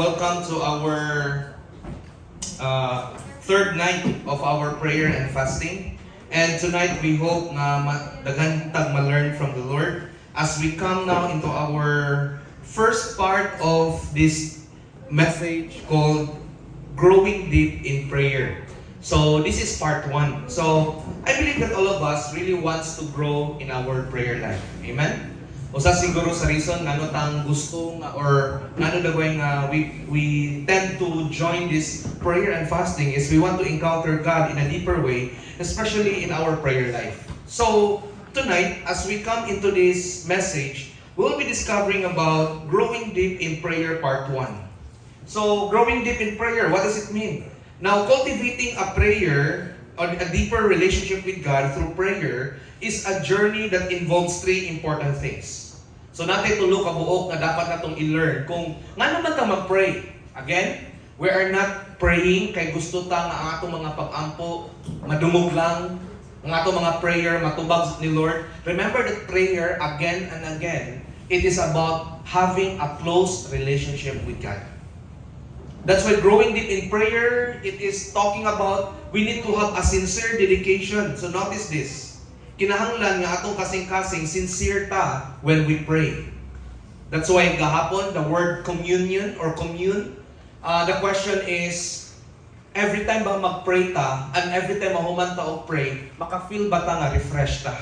Welcome to our third night of our prayer and fasting. And tonight we hope na daghan tag ma-learn from the Lord as we come now into our first part of this message called Growing Deep in Prayer. So this is part 1. So I believe that all of us really wants to grow in our prayer life. Amen? Usa siguro sa reason ngano tang gusto nga or ngano dagway nga we tend to join this prayer and fasting is we want to encounter God in a deeper way, especially in our prayer life. So tonight, as we come into this message, we'll be discovering about growing deep in prayer part 1. So growing deep in prayer, what does it mean? Now, cultivating a prayer or a deeper relationship with God through prayer is a journey that involves 3 important things. So natin tulo ka buok na dapat natong i-learn kung nga naman ta mag-pray. Again, we are not praying kay gusto ta nga ang atong mga pag-ampo madumog lang, ang atong mga prayer matubag ni Lord. Remember that prayer again and again, it is about having a close relationship with God. That's why growing deep in prayer, it is talking about we need to have a sincere dedication. So notice this. Kinahanglan nga atong kasing-kasing sincere ta when we pray. That's why gahapon the word communion or commune, the question is every time ba mag-pray ta and every time mahuman ta og pray, maka-feel ba ta nga refresh ta?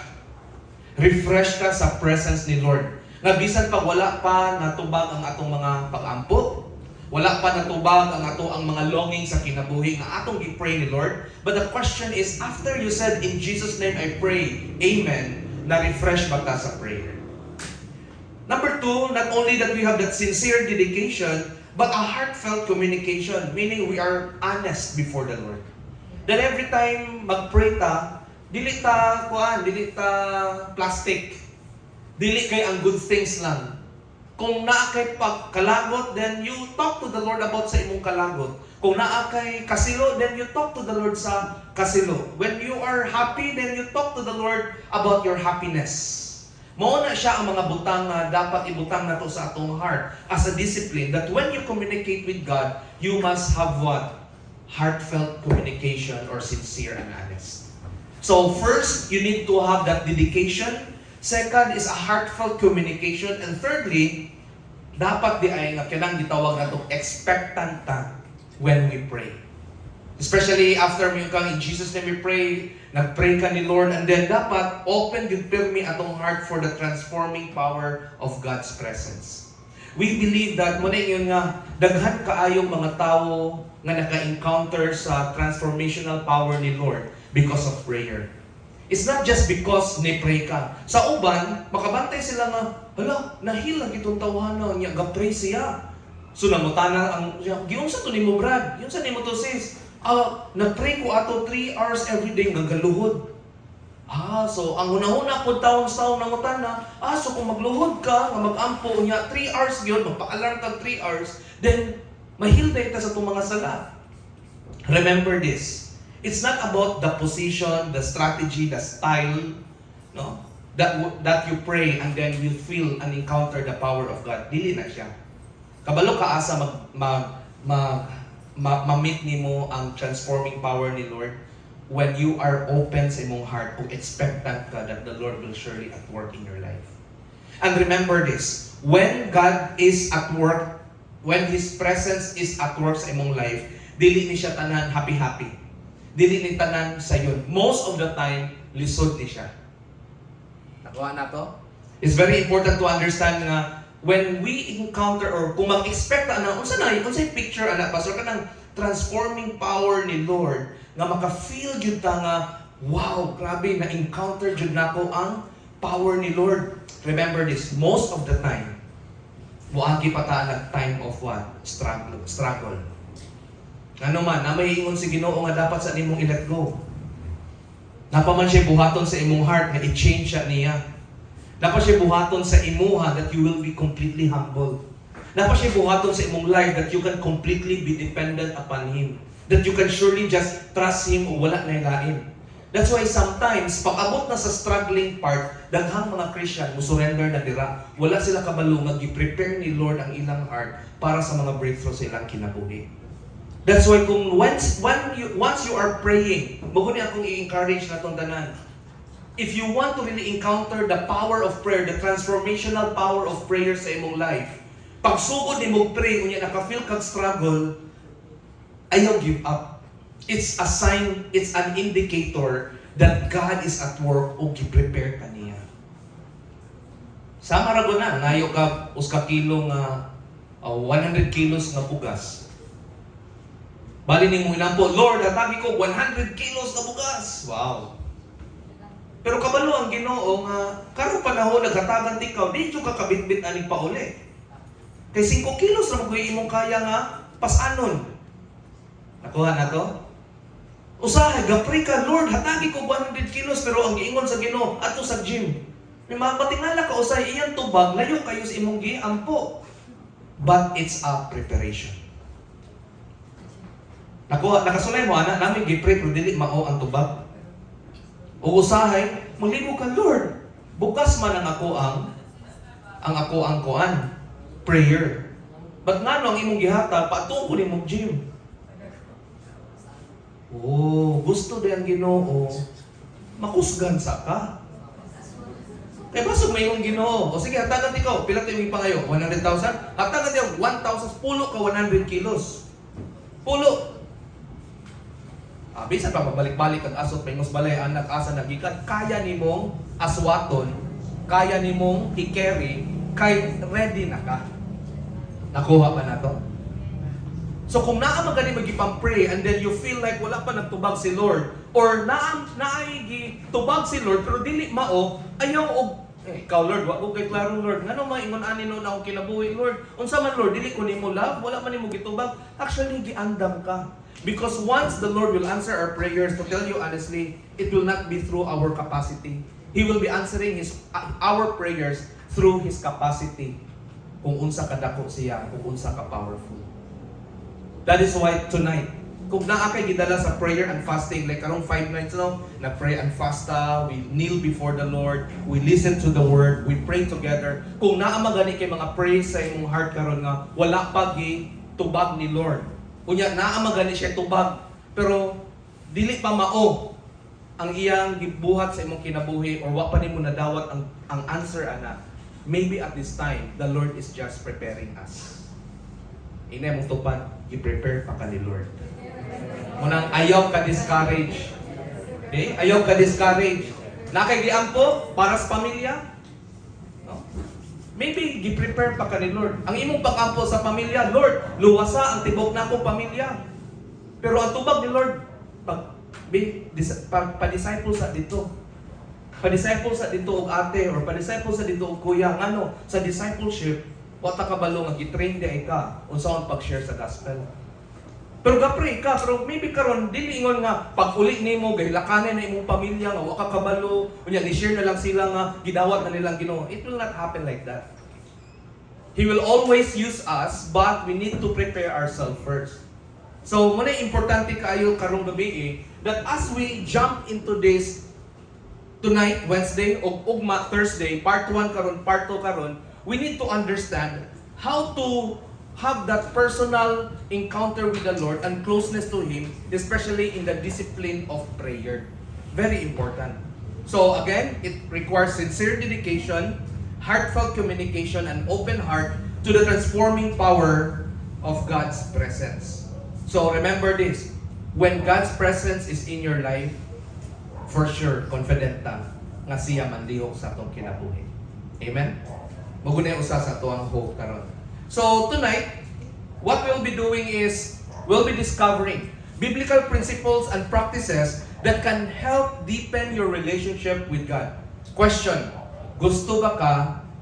Refresh ta sa presence ni Lord. Nga bisan pag wala pa natubag ang atong mga pag-ampo, wala pa natubag ang ang mga longing sa kinabuhi nga atong gi-pray ni Lord. But the question is, after you said, in Jesus' name I pray, Amen, na-refresh ba ta sa prayer? Number 2, not only that we have that sincere dedication, but a heartfelt communication, meaning we are honest before the Lord. That every time mag-pray ta, dili ta plastic. Dili kay ang good things lang. Kung naa kay pagkalagot, then you talk to the Lord about sa imong kalagot. Kung naa kay kasilo, then you talk to the Lord sa kasilo. When you are happy, then you talk to the Lord about your happiness. Mao na siya ang mga butang na dapat ibutang nato sa atong heart as a discipline that when you communicate with God, you must have what? Heartfelt communication or sincere and honest. So first, you need to have that dedication. Second is a heartfelt communication. And thirdly, dapat di ay nga kinang gitawag nato expectant ta when we pray. Especially after mo kang in Jesus name we pray, nag-pray ka ni Lord, and then dapat open yung pirmi atong heart for the transforming power of God's presence. We believe that muna yun nga, daghan kaayong mga tao nga naka-encounter sa transformational power ni Lord because of prayer. It's not just because ni-pray ka. Sa uban, makabantay sila nga, hala, nahil lang itong tawanan niya, ga-pray siya. So namutana ang, yung sa to ni mo Brad, yung sa ni mo to sis, na-pray ko ato 3 hours every day, gagaluhod. So ang una-una po taong namutana, so kung magluhod ka, nga mag-ampo niya, 3 hours yun, magpa-alarm ka 3 hours, then mahil na ita sa itong mga sala. Remember this. It's not about the position, the strategy, the style, no? That you pray and then you feel and encounter the power of God. Dili na siya. Kabalo ka asa ma-meet nimo ang transforming power ni Lord when you are open sa imong heart, kung expectant ka that the Lord will surely at work in your life. And remember this, when God is at work, when His presence is at work sa imong life, dili ni siya tanan happy-happy. Dili ni tanan sayon. Most of the time, lisod ni siya. Nakuha na to? It's very important to understand na when we encounter or kung mag-expect na, unsay picture ana pastor kanang transforming power ni Lord nga maka-feel gyud ta nga wow, grabe na encounter jud nako ang power ni Lord. Remember this, most of the time moagi pa ta nag time of what? Struggle. Ano man, na may ingon si Ginoo nga dapat sa nimong i-let go. Napaman siya buhaton sa imong heart nga i-change siya niya. Dapat siya buhaton sa imuha that you will be completely humble. Dapat siya buhaton sa imong life that you can completely be dependent upon Him. That you can surely just trust Him o wala na ilain. That's why sometimes, pag-abot na sa struggling part, daghang mga Christian, musurrender na dira. Wala sila kabalo nga gi-prepare ni Lord ang ilang heart para sa mga breakthrough sa ilang kinabuhi. That's why kung once you are praying, maguni akong i-encourage na itong tanan. If you want to really encounter the power of prayer, the transformational power of prayer sa imong life, pag sugod ni mo pray, unya naka-feel kag struggle, ayaw give up. It's a sign, it's an indicator that God is at work o gi-prepare ka niya. Sama ra na, nayo ka uska kilo nga 100 kilos nga bugas. Bali ning mo inampo, Lord, hatagi ko 100 kilos nga bugas. Wow. Pero kabalo ang Ginoo nga karong panahon naghatagan tikaw, di jud ka kabitbit aning pauli. Kay 5 kilos ra mo imong kaya nga pasanon. Nakuha na to? Usahay, gapri ka, Lord, hatagi ko 100 kilos, pero ang giingon sa Ginoo ato sa gym. May mga patingala ka, usay, iyang tubag, layo kayo sa imong giampo. But it's a preparation. Nakasulay mo, anak namin gipre, pero dili mao ang tubag. O usahay, magligo ka, Lord. Bukas man ang ako ang kuan, prayer. But nga no, ang imong gihatag, patungo ni mong gym. Oh, gusto din ang Ginoo. Makusgan sa ka. Kaya basog may yung Ginoo. O sige, hatagan ikaw. Pila tayo yung pangayo? 100,000? Hatagan tayo 1,000. Pulo ka 100 kilos. Pulo. Bisan pa mabalik-balik ang asot. May mas balay anak asa nagikan. Kaya ni mong aswaton. Kaya ni mong i-carry. Kay ready na ka. Nakuha pa na to? So kung naa magani magipang-pray and then you feel like wala pa nagtubag si Lord or naay tubag si Lord pero dili mao, ayaw og ikaw Lord, wa ko kay klaro Lord. Ngano maingon ani no na akong kinabuhi Lord? Unsa man Lord, dili ko nimo love, wala man nimo gitubag. Actually giandam ka. Because once the Lord will answer our prayers, to tell you honestly, it will not be through our capacity. He will be answering our prayers through His capacity. Kung unsa kadako siya, kung unsa ka powerful. That is why tonight, kung naa kay gidala sa prayer and fasting, like karong 5 nights now, nag-pray and fasta, we kneel before the Lord, we listen to the Word, we pray together. Kung naa magani kay mga praise sa imong heart karon nga, wala pa tubag ni Lord. Unya, naa magani siya tubag, pero dili pa mao ang iyang gibuhat sa imong kinabuhi or wa pa nimo nadawat ang answer ana. Maybe at this time, the Lord is just preparing us. Ina mong tupan, i-prepare pa ka ni Lord. Munang ayaw ka discourage. Okay? Ayaw ka discourage. Nakay giampo para sa pamilya? No? Maybe gi-prepare pa ka ni Lord. Ang imong pag-ampo sa pamilya, Lord, luwasa ang tibok na akong pamilya. Pero ang tubag ni Lord, pa-disciple sa dito. Pa-disciple sa dito og ate or pa-disciple sa dito og kuya. Ngano? Sa discipleship, wata ka balo nga gitrain di ka unsaon pag-share sa gospel. Pero gapre ka, pero maybe karon dili ingon nga pag uli nimo gahilakanan na imong pamilya nga wa ka kabalo, unya ni share na lang sila nga gidawat na nilang Ginoo. It will not happen like that. He will always use us, but we need to prepare ourselves first. So, muna importante kayo karong gabi that as we jump into this tonight, Wednesday, o ugma Thursday, part 1 karon, part 2 karon, we need to understand how to have that personal encounter with the Lord and closeness to Him, especially in the discipline of prayer. Very important. So again, it requires sincere dedication, heartfelt communication, and open heart to the transforming power of God's presence. So remember this, when God's presence is in your life, for sure, confident ta nga siya mandihok sa atong kinabuhi. Amen? Magunay usa sa tuang hope karon. So tonight, what we'll be doing is we'll be discovering biblical principles and practices that can help deepen your relationship with God. Question: gusto ba ka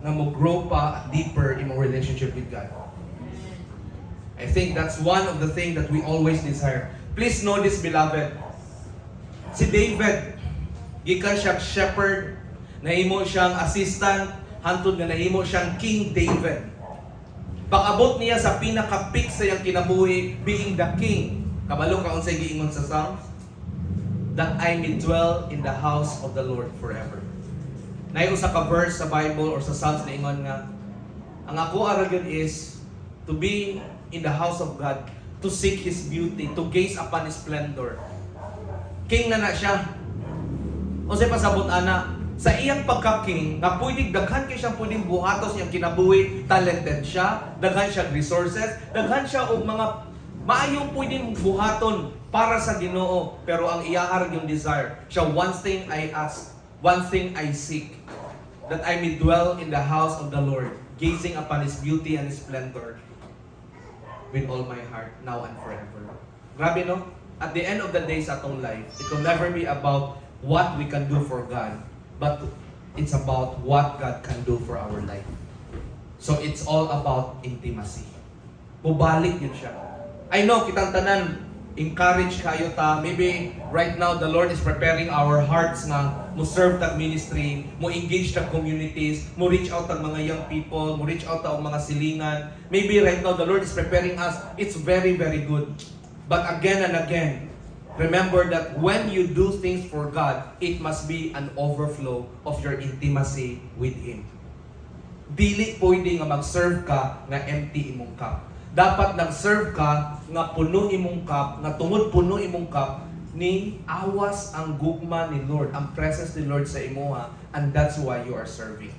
na mo-grow pa deeper in your relationship with God? I think that's one of the things that we always desire. Please know this, beloved. Si David, gikan siyang shepherd, nahimo siyang assistant, hantod nga nahimo siyang King David. Pag-abot niya sa pinaka-peak sa iyang kinabuhi, being the king. Kabalo ka unsay giingon sa Psalms? that I may dwell in the house of the Lord forever. Nay usa ka verse sa Bible or sa Psalms na ingon nga, ang ako aragon is to be in the house of God, to seek His beauty, to gaze upon His splendor. King na siya. O sa pasabot ana, sa iyang pagka-king, nga pwedeng daghan kay siyang pwedeng buhatos niyang kinabuhi, talented siya, daghan siya resources, daghan siya og mga maayong pwedeng buhaton para sa Ginoo, pero ang iyahar yung desire. Siya, one thing I ask, one thing I seek, that I may dwell in the house of the Lord, gazing upon His beauty and His splendor with all my heart, now and forever. Grabe no? At the end of the day sa atong life, it will never be about what we can do for God, but it's about what God can do for our life. So it's all about intimacy. Mubalik yun siya. I know, kitang tanan, encourage kayo ta. Maybe right now the Lord is preparing our hearts nga mo serve tag ministry, mo engage tag communities, mo reach out tag mga young people, mo reach out tag mga silingan. Maybe right now the Lord is preparing us. It's very, very good. But again and again, remember that when you do things for God, it must be an overflow of your intimacy with Him. Dili pwede nga mag-serve ka nga empty imong cup. Dapat nag-serve ka nga puno imong cup, nga tungod puno imong cup, ni awas ang gugma ni Lord, ang presence ni Lord sa imuha, and that's why you are serving.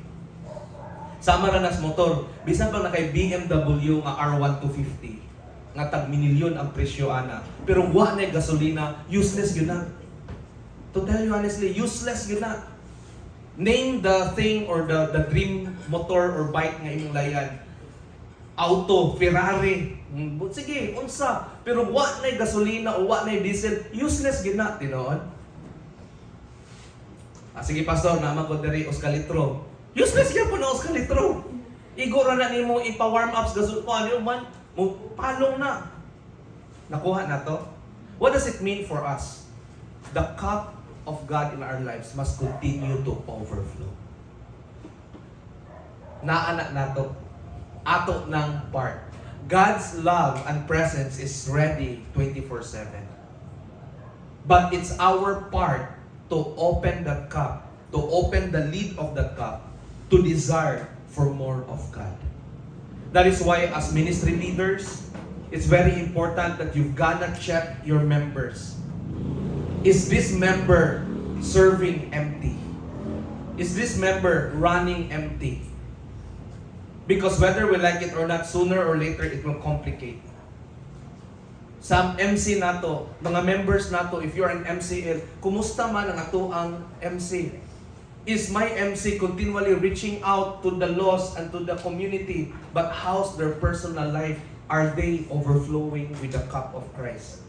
Sama na nas motor, bisan pa na kay BMW nga R1 250, nga tag minilyon ang presyo ana, pero wa na gasolina, useless yun na. To tell you honestly, useless yun na. Name the thing or the dream motor or bike nga imong layan. Auto, Ferrari, sige, unsa, pero wa na gasolina o wa na diesel, useless yun na, tinoon. Sige pastor, naman ko diri oskalitro. Useless yan po na oskalitro. Igora na nimo ipa-warm ups gasol ko, ano man, palong na. Nakuha na to? What does it mean for us? The cup of God in our lives must continue to overflow. Naanak na to. Ato ng part. God's love and presence is ready 24/7. But it's our part to open that cup, to open the lid of that cup, to desire for more of God. That is why as ministry leaders, it's very important that you've gotta check your members. Is this member serving empty? Is this member running empty? Because whether we like it or not, sooner or later, it will complicate. Some MC nato, mga members nato, if you're an MCL, kumusta man ang ato ang MC? Is my MC continually reaching out to the lost and to the community? But how's their personal life? Are they overflowing with the cup of Christ?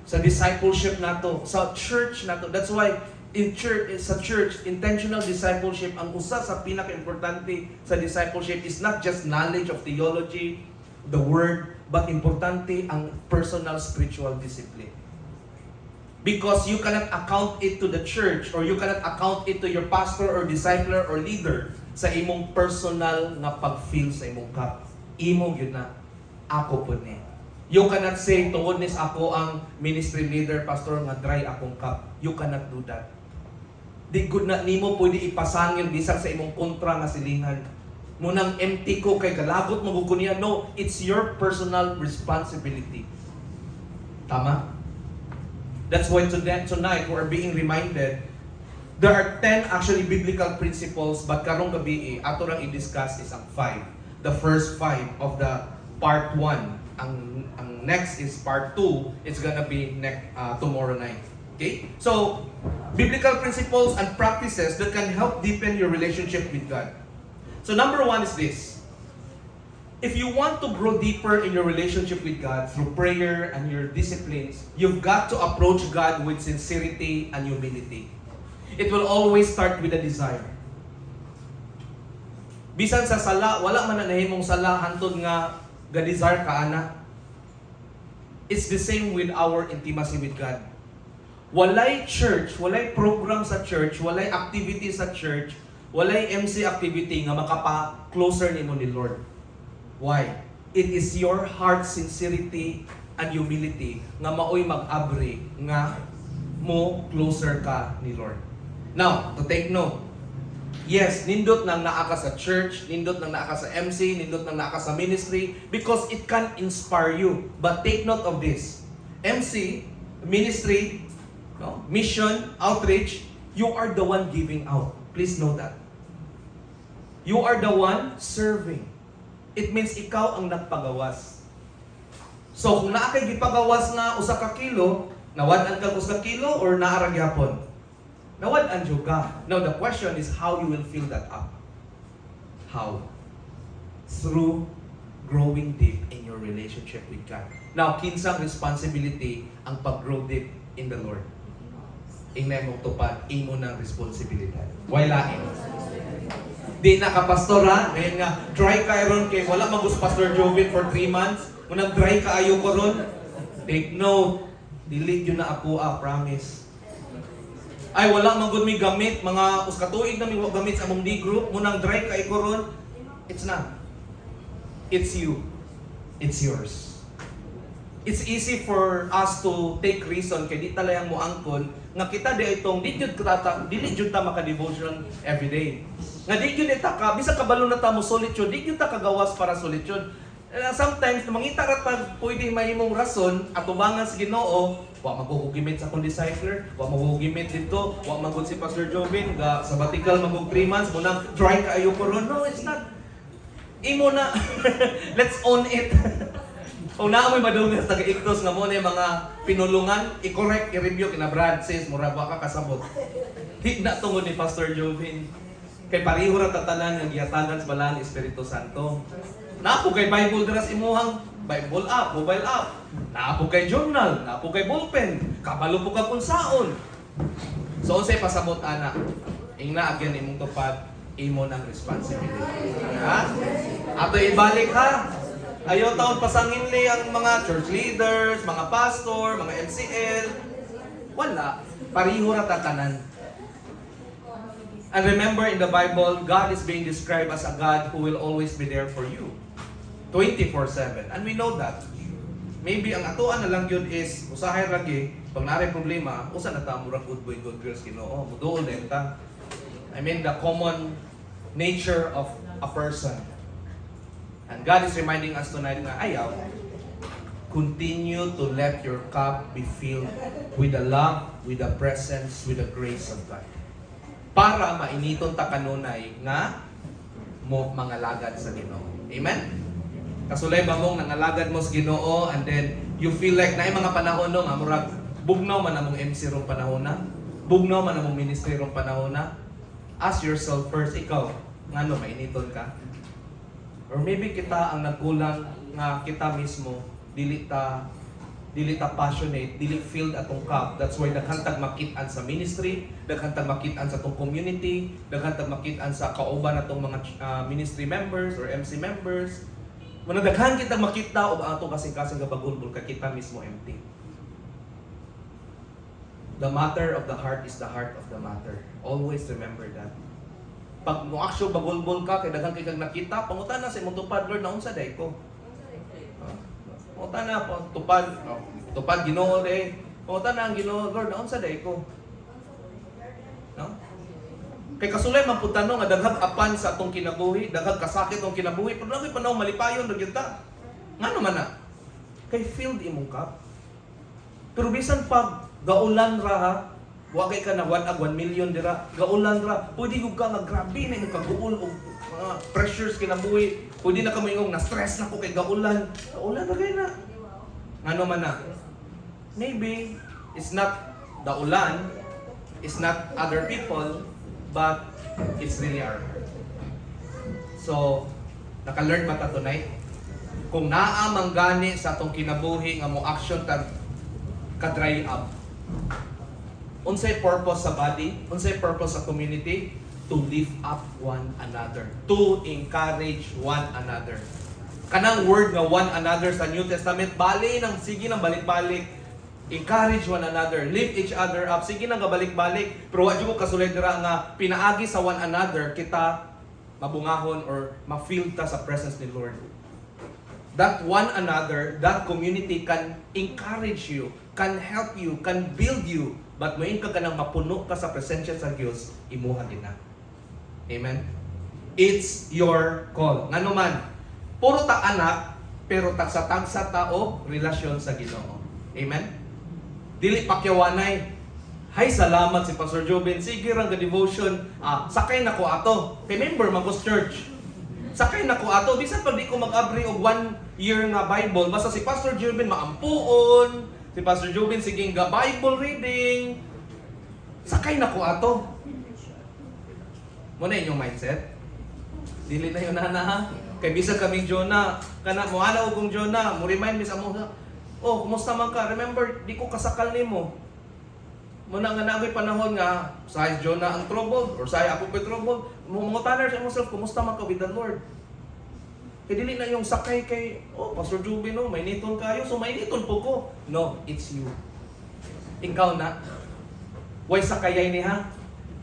Sa discipleship nato, sa church nato, that's why sa church, intentional discipleship, ang usa sa pinaka-importante sa discipleship is not just knowledge of theology, the word, but importante ang personal spiritual discipline. Because you cannot account it to the church or you cannot account it to your pastor or discipler or leader sa imong personal nga pag-feel sa imong cup. Imo yun na, ako po ni. You cannot say, tungod nis ako ang ministry leader, pastor, nga dry akong cup. You cannot do that. Di good na nimo pwede ipasangil bisag sa imong kontra nga silingan. Munang empty ko kay galagot maguguniya. No, it's your personal responsibility. Tama? That's why tonight we are being reminded there are 10 actually biblical principles, but karong gabi ato lang i-discuss is ang 5. The first 5 of the part 1. Ang next is part 2. It's gonna be tomorrow night. Okay? So, biblical principles and practices that can help deepen your relationship with God. So, number 1 is this. If you want to grow deeper in your relationship with God through prayer and your disciplines, you've got to approach God with sincerity and humility. It will always start with a desire. Bisan sa sala, wala man na nahimong sala hantod nga ga-desire ka ana. It's the same with our intimacy with God. Walay church, walay program sa church, walay activity sa church, walay MC activity nga makapa-closer nimo ni Lord. Why? It is your heart sincerity and humility nga maoy mag-abri nga mo closer ka ni Lord. Now, to take note, yes, nindot nang naa ka sa church, nindot nang naa ka sa MC, nindot nang naa ka sa ministry because it can inspire you. But take note of this. MC, ministry, no, mission, outreach, you are the one giving out. Please know that. You are the one serving. It means ikaw ang nagpagawas. So kung naa kay gipagawas nga usa ka kilo, nawad-an ka usa ka kilo or naara gyapon? Nawad-an jud ka. Now the question is how you will fill that up. How? Through growing deep in your relationship with God. Now, kinsang responsibility ang pag-grow deep in the Lord. Ingna mong tupad, imo ng responsibilidad. Why lain? Di na ka pastor ha? Ngayon nga, dry ka ron kay wala magus Pastor Jovin for 3 months. Unang dry ka ayo ko ron. Take note, delete yun na ako promise. Ay, wala man gud mi gamit, mga uskatuig na mi gamit sa among D group, munang dry ka ko ron. It's not. It's you. It's yours. It's easy for us to take reason kay di talayang mo angkon nga kita di itong di jud ta maka devotion every day. Nga di jud ta ka bisa kabalo na ta mo solitude, di jud ta kagawas para solitude. Sometimes mangita ra pag pwede mahimong rason atubangan sa Ginoo, wa magugimit sa akong discipler, wa magugimit dito, wa magud si Pastor Jovin ga sabbatical magug 3 months munang dry kaayo ko ron. No, it's not. Imo na. Let's own it. Kung naa mo'y madungas taga-iktos nga mo na yung mga pinulungan, i-correct, i-review, kina Brad says, mura ba ka kasabot. Di na tungod ni Pastor Jovin. Kay pariho ra tatanan ng giyatagan sa balang Espiritu Santo. Naapo kay Bible dira sa imuhang Bible app, mobile app. Naapo kay journal, naapo kay ballpen. Kabalo po ka kung saon. So, unsay pasabot ana? Ingna agyan imong tupad, imo ng responsibility. Ha? Ato ibalik ha. Ayaw taon pasangin li ang mga church leaders, mga pastor, mga MCL. Wala. Pariho ra tatanan. And remember in the Bible, God is being described as a God who will always be there for you. 24/7. And we know that. Maybe ang atuan na lang yun is, usahay ragi, pag naray problema, usa na ta murag good boy, good girls, Ginoo, muduol din ta. I mean the common nature of a person. And God is reminding us tonight nga ayaw, continue to let your cup be filled with the love, with the presence, with the grace of God. Para mainiton ta kanunay nga mo mangalagad sa Ginoo. Amen? Kasulay ba mong nangalagad mo sa Ginoo and then you feel like naay mga panahon no nga murag bugnaw man among MC rong panahon na, bugnaw man among ministry rong panahon na. Ask yourself first, ikaw, ngano mainiton ka? Or maybe kita ang nagkulang nga kita mismo dili ta passionate, dili filled atong cup. That's why daghantag makit-an sa ministry, daghantag makit-an sa atong community, daghantag makit-an sa kauban atong mga ministry members or MC members. Muna daghan kita makita og ato kasing-kasing nga bagulbol kay kita mismo empty. The matter of the heart is the heart of the matter. Always remember that. Pag mo aksyon bagulbol ka, kay daghan kay kag nakita, pangutan na sa imong tupad, Lord, naunsa day ko? Pangutan na, tupad Ginoo day. Pangutan na ang Ginoo, Lord, naunsa day ko? No? Kay kasulay man pud tanong nga daghang apan sa atong kinabuhi, daghang kasakit atong kinabuhi, pero lagi panahon malipayon ra gyud ta. Ngano man na? Kay filled imong cup. Pero bisan pag gaulan ra ha, wagay ka na 1 million dira, gaulan ra, pwede ko ka nga grabe na imong kaguol og mga pressures kinabuhi, pwede na ka moingong na stress na ko kay gaulan. Gaulan ra kay na. Ngano man na? Maybe it's not the ulan, it's not other people, but it's really our heart. So, naka-learn ba ta tonight? Kung naa manggani sa atong kinabuhi nga mo action ka dry up. Unsay purpose sa body? Unsay purpose sa community? To lift up one another, to encourage one another. Kanang word nga one another sa New Testament, bali nang sige nang balik-balik. Encourage one another, lift each other up. Sige nang gabalik-balik. Pero wa jud ko kasulay dira nga pinaagi sa one another kita mabungahon or ma-feel ta sa presence ni Lord. that one another, that community can encourage you, can help you, can build you, but main ka ganang mapuno ka sa presensya sa Diyos, imuha din na. Amen? It's your call. Nga naman, puro ta anak, pero tagsa-tagsa tao, relasyon sa Ginoo. Amen? Dili pakyawanay, hay, salamat si Pastor Joben. Sige, rang devotion. Sakay na ko ato. Kay member, Magos Church. Sakay na ko ato. Bisan pag di ko mag-abri og 1 year nga Bible, basta si Pastor Joben maampuon. Si Pastor Joben sige nga Bible reading. Sakay na ko ato. Muna inyong mindset. Dili na yun na ha. Kay bisan kaming Jonah. Kana mo ana og kong Jonah. Mo remind me sa mo. Oh, kumusta man ka? Remember, di ko kasakal nimo. Muna nga nagoy panahon nga, say Jonah ang trouble, or say ako pa trouble, mga tanner sa myself, kumusta man ka with the Lord? Kaya dili na yung sakay kay, Pastor Juby, no, may niton kayo, so may niton po ko. No, it's you. Ikaw na. Why sakayay ni ha?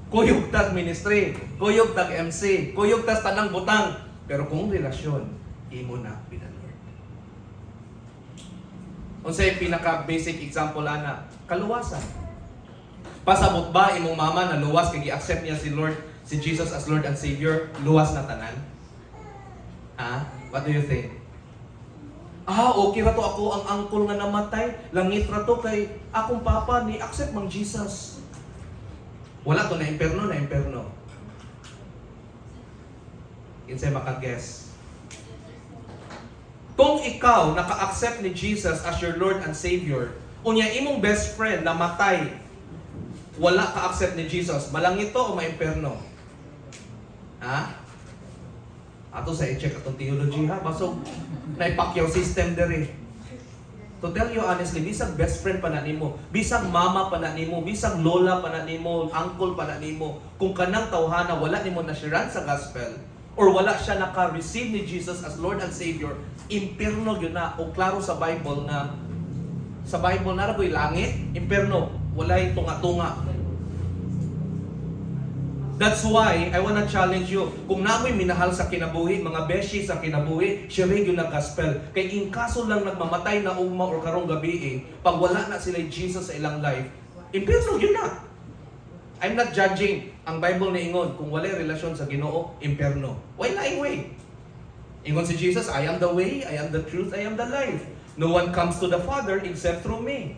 Kuyog tag ministry, kuyog tag MC, kuyog tag tanang butang. Pero kung relasyon, imo na with the Lord. Unsay pinaka-basic example ana? Kaluwasan. Pasabot ba imong mama na luwas kay gi-accept niya si Lord, si Jesus as Lord and Savior, luwas na tanan? What do you think? Okay ra to ako ang uncle nga namatay, langit ra to kay akong papa ni accept mang Jesus. Wala to na imperno. Kinsay maka-guess? Kung ikaw naka-accept ni Jesus as your Lord and Savior, unya imong best friend namatay, wala ka-accept ni Jesus, malangit to o maimperno? Ato sa i-check atong theology ha. Basog, naipakyaw system dere. To tell you honestly, bisag best friend pa na nimo, bisag mama pa na nimo, bisag lola pa na nimo, uncle pa na nimo, kung kanang tawhana wala nimo nashiran sa gospel, or wala siya naka-receive ni Jesus as Lord and Savior, impierno yun na. O klaro sa Bible na, sa Bible na ragoy langit, impierno, walay tunga-tunga. That's why I wanna challenge you. Kung namoy minahal sa kinabuhi, mga beshi sa kinabuhi, share yun na gospel. Kay in kaso lang nagmamatay na ugma or karong gabi, pag wala na sila Jesus sa ilang life, impierno yun na. I'm not judging. Ang Bible na ingon, kung walay relasyon sa Ginoo, impierno. Why laing way? Ingon si Jesus, I am the way, I am the truth, I am the life. No one comes to the Father except through me.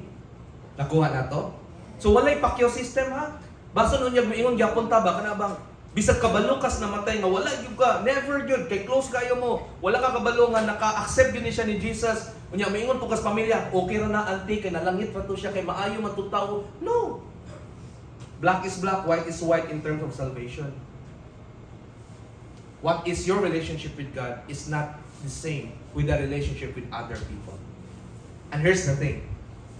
Nakuha na to? So walay pakyaw system ha? Basta nun yung ingon, gyapon ta ba? Kana bang, bisag kabalo kas namatay nga, wala yun ka, never yun, kay close kayo mo, wala ka kabalo nga, naka-accept yun siya ni Jesus. Unya, maingon po kas pamilya, okay ra na auntie, kay nalangit pa to siya, kay maayo matutaw. No! Black is black, white is white in terms of salvation. What is your relationship with God is not the same with the relationship with other people. And here's the thing.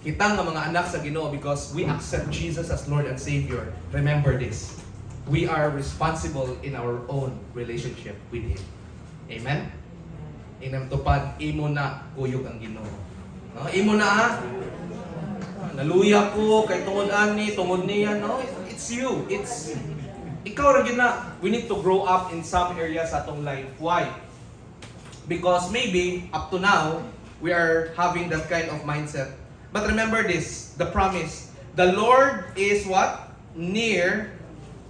Kita nga mga anak sa Ginoo because we accept Jesus as Lord and Savior. Remember this. We are responsible in our own relationship with Him. Amen? Inam tupad, imo na kuyog ang Ginoo. No? Imo na ha? Naluya ko, kay tungod ani, tungod niya. No? It's you. It's ikaw ra gyud na. We need to grow up in some areas sa atong life. Why? Because maybe up to now we are having that kind of mindset. But remember this, the promise. The Lord is what? Near,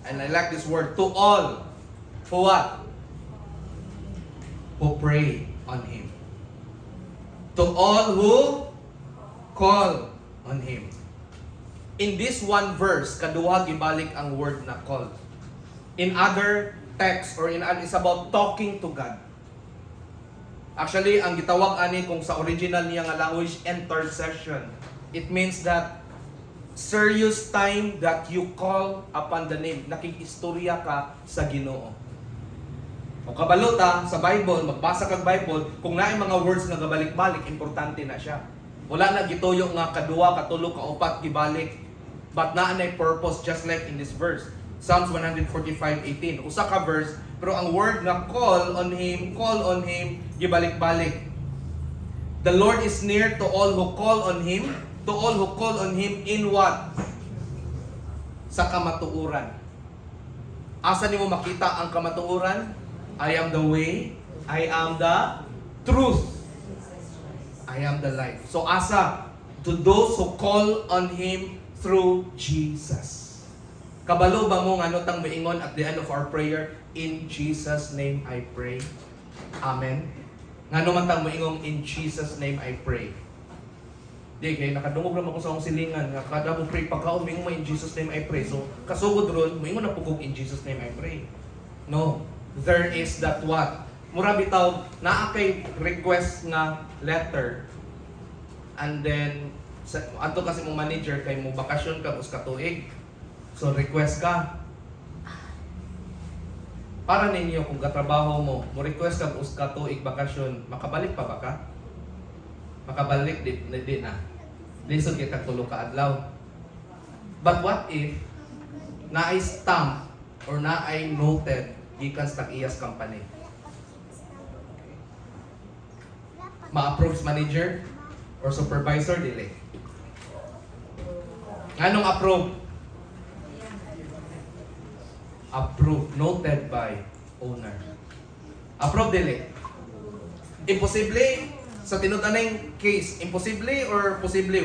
and I like this word, to all who what? Who pray on Him. To all who call on Him. In this one verse, kaduha gibalik ang word na call. In other texts or in it's about talking to God. Actually, ang gitawag ani kung sa original niya nga language, intercession. It means that serious time that you call upon the name. Nakikistorya ka sa Ginoo. O kabalota sa Bible, magbasa kag Bible, kung naay mga words nga gabalik-balik, importante na siya. Wala na gituyo nga kadua, katulo, kaupat gibalik. But naa nay purpose just like in this verse. Psalms 145:18. Usa ka verse, pero ang word nga call on Him, gibalik-balik. The Lord is near to all who call on Him, to all who call on Him in what? Sa kamatuoran. Asa nimo makita ang kamatuoran? I am the way, I am the truth, I am the life. So asa to those who call on Him through Jesus. Kabalo ba mo nga tang moingon at the end of our prayer? In Jesus' name I pray. Amen. Nga man tang moingon, in Jesus' name I pray. Di kay nakadungog naman ko sa akong silingan nga kada mo pray pagkaon moingon mo in Jesus' name I pray. So kasugod ron moingon na pugog in Jesus' name I pray. No, there is that what? Mura bitaw naa kay request nga letter. And then adto kasi mo manager kay mo bakasyon ka us ka tuig. So request ka. Para ninyo kung katrabaho mo, mo request ka us ka tuig bakasyon, makabalik pa ba ka? Makabalik di na. Lisod kita tulo ka adlaw. But what if naay stamp or naay noted gikan sa iyas company? Ma-approve manager or supervisor dili. Anong approve? Approve, noted by owner. Approve dili. Imposible sa tinud-anay case, imposible or posible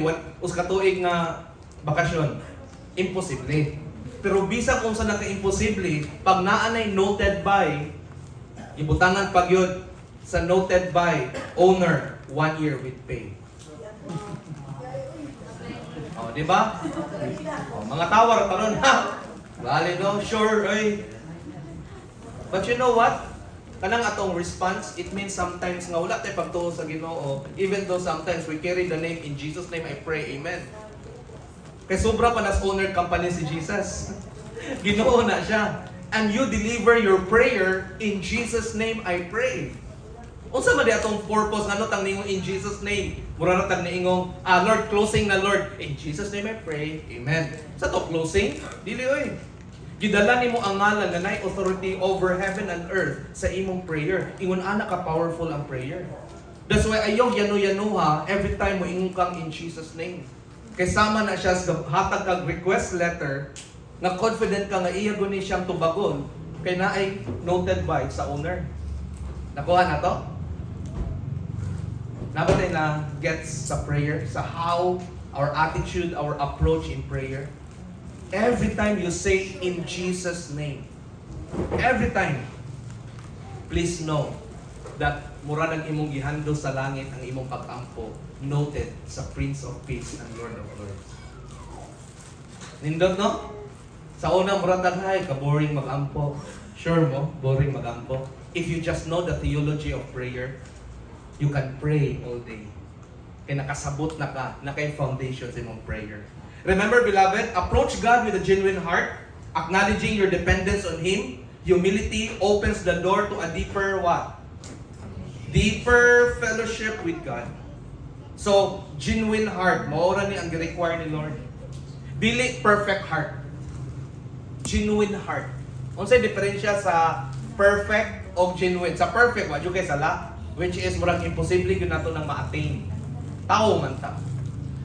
us katuig nga bakasyon? Imposible. Pero bisa kung sa naka-imposible, pag naanay noted by, ibutangan pag yun sa noted by owner, 1 year with pay. Oh, di ba? Oh, mga tawar karon ha. Bali no, sure oy. But you know what? Kanang atong response, it means sometimes nga wala tay pagtuo sa Ginoo, even though sometimes we carry the name in Jesus' name I pray, amen. Kay sobra pa nas owner company si Jesus. Ginoo na siya. And you deliver your prayer in Jesus' name I pray. Unsa man di atong purpose ngano tang ningon in Jesus name? Mura na tag niingong, Lord, closing na Lord. In Jesus name I pray. Amen. Sa to closing, dili oy. Gidala nimo ang ngalan nga nay authority over heaven and earth sa imong prayer. Ingon ana ka powerful ang prayer. That's why ayaw yano-yanuha every time mo ingon kang in Jesus name. Kay sama na siya sa hatag kag request letter nga confident ka nga iya guni siyang tubagon kay naay noted by sa owner. Nakuha na to? Nabatay na gets sa prayer, sa how our attitude, our approach in prayer. Every time you say in Jesus' name, every time, please know that mura ng imong gihando sa langit ang imong pag-ampo, noted sa Prince of Peace and Lord of Lords. Nindot no? Sa unang mura taghay, ka-boring mag-ampo. Sure mo, boring mag-ampo. If you just know the theology of prayer, you can pray all day. Kaya nakasabot na ka, na kay foundation sa imong prayer. Remember, beloved, approach God with a genuine heart, acknowledging your dependence on Him. Humility opens the door to a deeper what? Deeper fellowship with God. So, genuine heart, maura ni ang require ni Lord. Dili perfect heart. Genuine heart. Unsay diferensya sa perfect o genuine? Sa perfect, wadyo kay sala, which is murag imposible yun nato nang ma-attain. Tao man ta.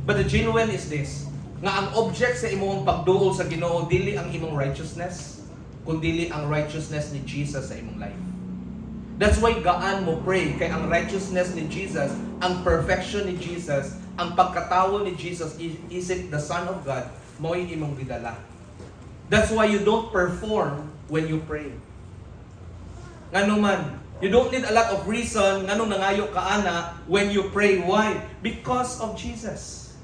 But the genuine is this, nga ang object sa imong pagduol sa Ginoo dili ang imong righteousness, kundi ang righteousness ni Jesus sa imong life. That's why gaan mo pray kay ang righteousness ni Jesus, ang perfection ni Jesus, ang pagkatawo ni Jesus, is it the Son of God, mo'y imong gidala. That's why you don't perform when you pray. Ngano man, you don't need a lot of reason nganong nangayo ka ana when you pray. Why? Because of Jesus.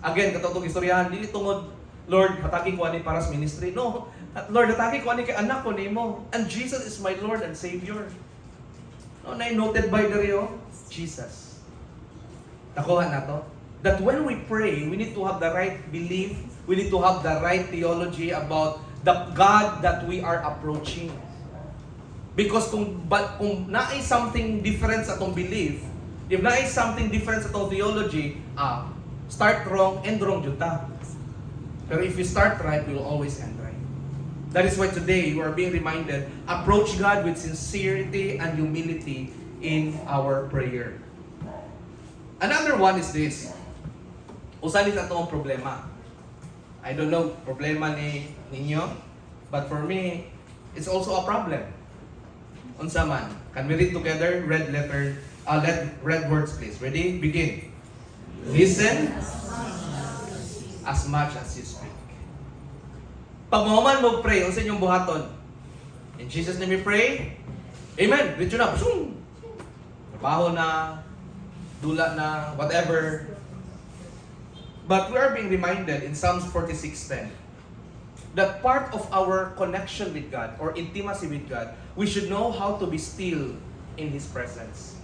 Again, katotong istoryahan, dili tungod, Lord, hatagi ko ani para sa ministry. No, Lord, hatagi ko ani kay anak ko nimo. And Jesus is my Lord and Savior. No, noted by the Rio, Jesus. Nakuha na to. That when we pray, we need to have the right belief, we need to have the right theology about the God that we are approaching. Because kung naay something different sa atong belief, if naay something different sa atong theology, start wrong, end wrong jud ta. Pero if you start right, you will always end right. That is why today you are being reminded, approach God with sincerity and humility in our prayer. Another one is this. Usa ni atong problema. I don't know problema ninyo, but for me, it's also a problem. Unsa man? Can we read together? Red letter Red words please. Ready? Begin. Listen as much as you speak. Pag mahuman mo pray, unsa inyong buhaton? In Jesus' name we pray. Amen. Dito na. Boom. Trabaho na, dula na, whatever. But we are being reminded in Psalms 46:10 that part of our connection with God or intimacy with God, we should know how to be still in His presence.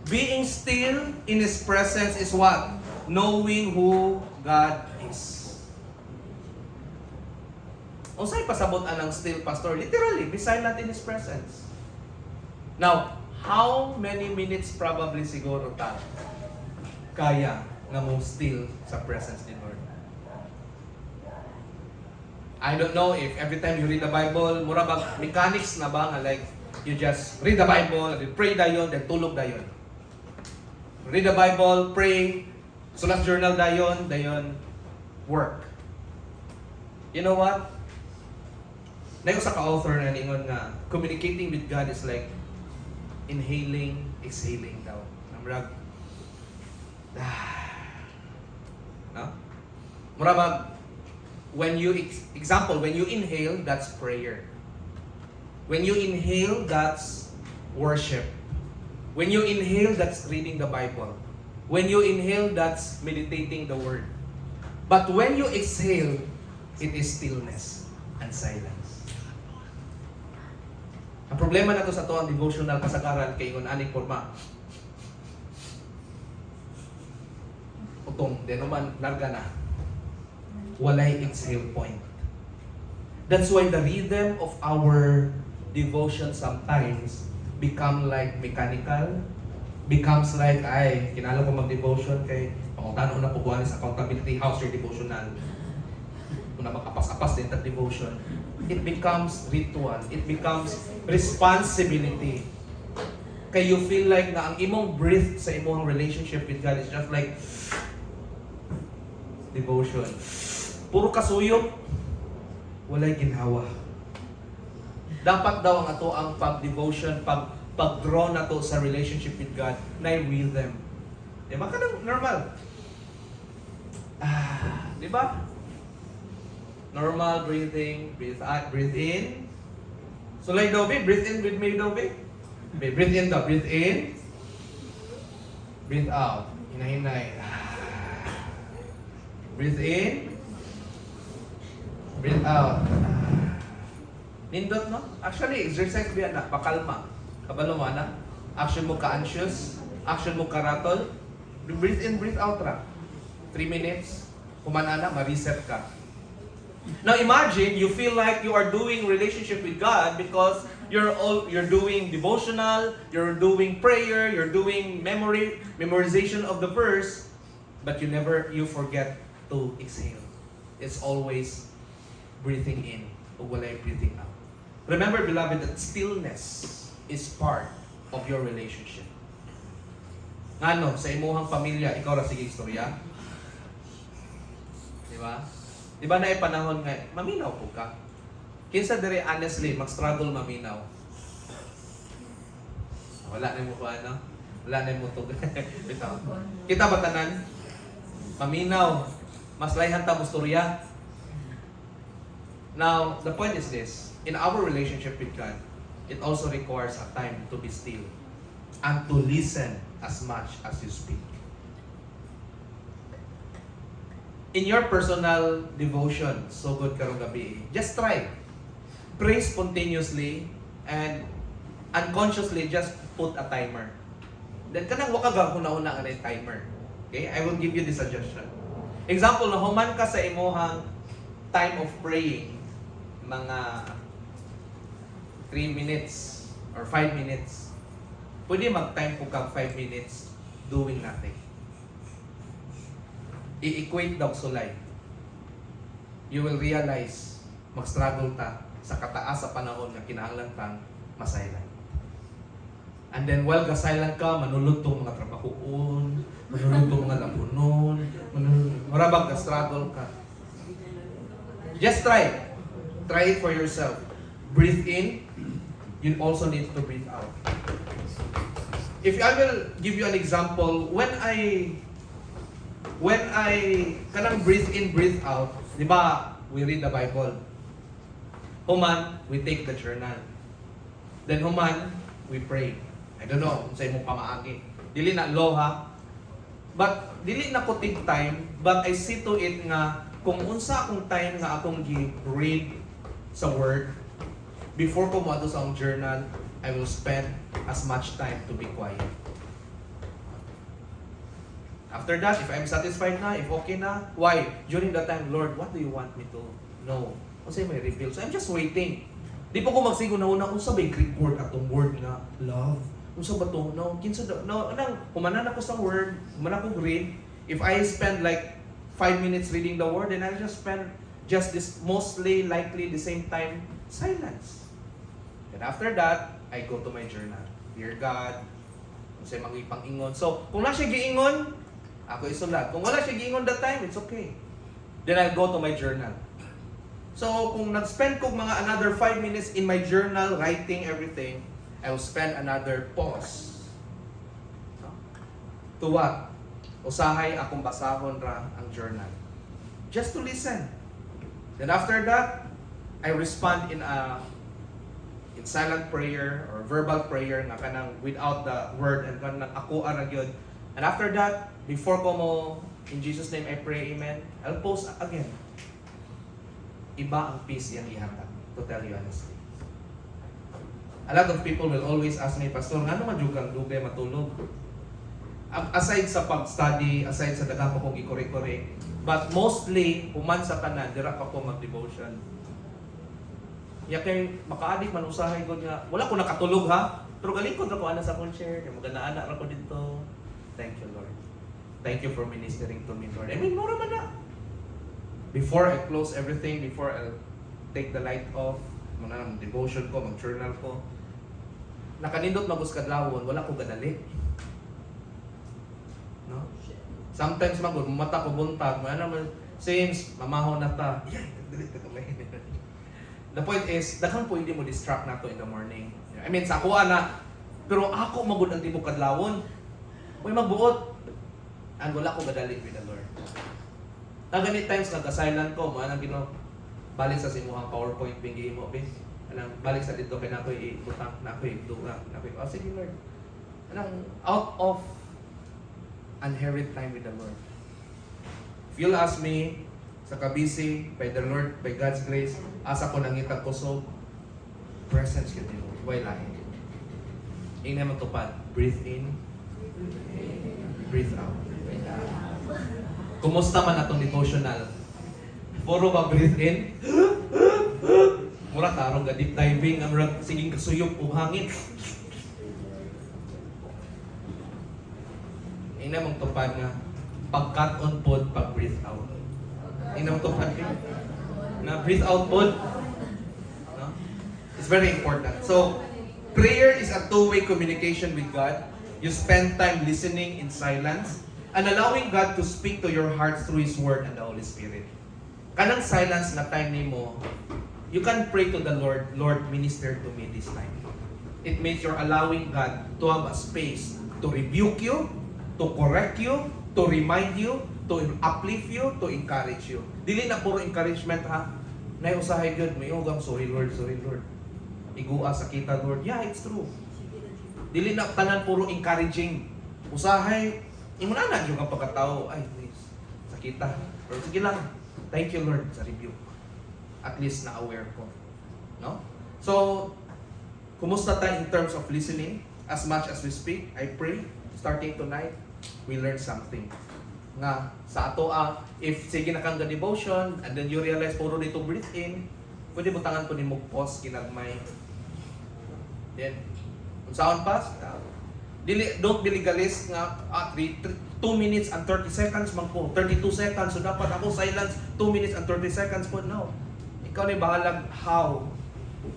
Being still in His presence is what? Knowing who God is. Unsay pasabot anang still, Pastor? Literally, be silent in His presence. Now, how many minutes probably siguro ta kaya nga mo still sa presence ni Lord? I don't know if every time you read the Bible, mura ba mechanics na ba nga like you just read the Bible, then pray dayon, then tulog dayon. Read the Bible, pray, sulat journal dayon, work. You know what? Nayo sa ka-author na ningon nga communicating with God is like inhaling, exhaling daw. Namrag no? Mura ba when you example, when you inhale, that's prayer. When you inhale, that's worship. When you inhale, that's reading the Bible. When you inhale, that's meditating the word. But when you exhale, it is stillness and silence. Ang problema na to sa to ang devotional kasagaran kay ingon aning forma. Utong, di naman, larga na. Walay exhale point. That's why the rhythm of our devotion sometimes become like mechanical, becomes like, ay, kinala ko mag-devotion kay panguntahan na puguan sa accountability, how's your devotional? Kung na makapas-apas din that devotion. It becomes ritual. It becomes responsibility. Kaya you feel like na ang imong breath sa imong relationship with God is just like devotion. Puro kasuyok, walay ginhawa. Dapat daw ang ato ang pag-devotion, pag-draw na to sa relationship with God, na rhythm. Di ba? Kanang normal. Di ba? Normal breathing, breathe out, breathe in. So like daw, breathe in with me daw, breathe in daw, breathe in. Breathe out. Hinahinay. Breathe in. Breathe out. Nindot, no? Actually, exercise biya na, pakalma. Kabalo mo, na? Action mo ka-anxious, action mo ka-rattle. Breathe in, breathe out, ra. 3 minutes, kumana na, ma-reset ka. Now imagine you feel like you are doing relationship with God because you're doing devotional, you're doing prayer, you're doing memorization of the verse, but you forget to exhale. It's always breathing in o walay breathing out. Remember, beloved, that stillness is part of your relationship. Ngano, sa imuhang pamilya, ikaw ra sige istorya. Di ba? Di ba na panahon nga, maminaw po ka? Kinsa dire honestly, mag-struggle maminaw. Wala na mo ko ano? Wala na mo to. Bitaw. Kita ba tanan? Maminaw. Mas layhan ta mo storya. Now, the point is this. In our relationship with God, it also requires a time to be still and to listen as much as you speak. In your personal devotion, so good karong gabi, just try. Pray spontaneously and unconsciously just put a timer. Then kanang wakaga una-una nga timer. Okay? I will give you the suggestion. Example, na human ka sa imuhang time of praying, mga 3 minutes or 5 minutes. Pwede mag-time po kang 5 minutes doing nothing. I-equate daw sulay. You will realize, mag-struggle ta sa kataas sa panahon na kinahanglan kang masaylan. And then while ka-silent ka, manulod tong mga trabahoon, manulod tong mga lapunon, marabag ka-struggle ka. Just try. Try it for yourself. Breathe in. You also need to breathe out. if I will give you an example, when I kanang breathe in, breathe out, di ba, we read the Bible. Human, we take the journal. Then human, we pray. I don't know kung sa imong pamaagi. Dili na law ha. But dili na ko take time, but I see to it nga kung unsa akong time nga akong gi-read sa word, before ko moadto sa akong journal, I will spend as much time to be quiet. After that, if I'm satisfied na, if okay na, why? During that time, Lord, what do you want me to know? Kasi may reveal. So I'm just waiting. Di po ko magsigo na una, unsa ba yung Greek word atong word nga love? Unsa ba to? No, kinsa do? No, anang humanan ako sa word, humanan ako read. If I spend like 5 minutes reading the word, then I'll just spend just this mostly likely the same time silence. And after that, I go to my journal. Dear God, unsay mga ipang-ingon. So, kung na siya giingon, ako isulat. Kung wala siya giingon that time, it's okay. Then I'll go to my journal. So, kung nag-spend ko mga another 5 minutes in my journal, writing everything, I will spend another pause. No? To what? Usahay akong basahon ra ang journal. Just to listen. Then after that, I respond in silent prayer or verbal prayer nga kanang without the word and kanang ako ara gyud. And after that, before ko mo in Jesus name I pray, amen. I'll pause again. Iba ang peace yang ihatag, to tell you honestly. A lot of people will always ask me, Pastor, ngano man jud kang dugay matulog? Aside sa pag-study, aside sa daghang ko kong ikore-kore, but mostly, human sa tanan, dira pa ko mag-devotion. Ya kay makaadik man usahay ko nga, wala ko nakatulog ha, pero galing ko ana sa akong chair, magana-ana ra ko dito. Thank you, Lord. Thank you for ministering to me, Lord. I mean, mura man na. Before I close everything, before I take the light off, mga devotion ko, mag-journal ko, nakanindot maguskadlawon, wala ko gadali. No? Sometimes magod, mata ko buntag, since mamahon na ta, the point is, daghang po hindi mo distract na to in the morning. I mean, sa ako na, pero ako magod ang tibok kadlawon, may magbuot, and wala ko gadali with the Lord. Ganit times nagka-silent ko, anang balik sa simuhang PowerPoint bingi mo, balik sa dito kay nakoy ibutang, nakoy ibduga, nakoy, oh sige Lord. Out of unhurried time with the Lord. If you'll ask me, sa kabisi, by the Lord, by God's grace, asa ko nangitag kusog, presence yun din. Why lahin? Ingay matupad. Breathe in, breathe out. Kumusta man atong devotional? Puro ba breathe in? Mura tarong ga deep diving, ang mura siging kasuyok o hangin. Ina mong tupad nga pag-cut on pod, pag-breathe out. Ina mong tupad na breathe out pod. No? It's very important. So, prayer is a two-way communication with God. You spend time listening in silence and allowing God to speak to your heart through His Word and the Holy Spirit. Kanang silence na time nimo, you can pray to the Lord, Lord, minister to me this time. It means you're allowing God to have a space to rebuke you, to correct you, to remind you, to uplift you, to encourage you. Dili na puro encouragement ha. Nay usahay gyud, may ugang sorry Lord, igua sa kita Lord. Yeah, it's true. Dili na tanan puro encouraging. Usahay imo na jud ang pagkatao, ay please, sakita. Pero sige lang. Thank you Lord sa review. At least na aware ko. No? So, kumusta tayo in terms of listening? As much as we speak, I pray, starting tonight, we learn something. Nga, sa ato if sige na kang devotion, and then you realize puro dito breathe in, pwede mo tangan po ni mo pause, kinagmay. Then, unsaon pas? Don't be legalist nga 2 minutes and 30 seconds man po, 32 seconds, so dapat ako silence 2 minutes and 30 seconds po. No. Ikaw ni bahalag how.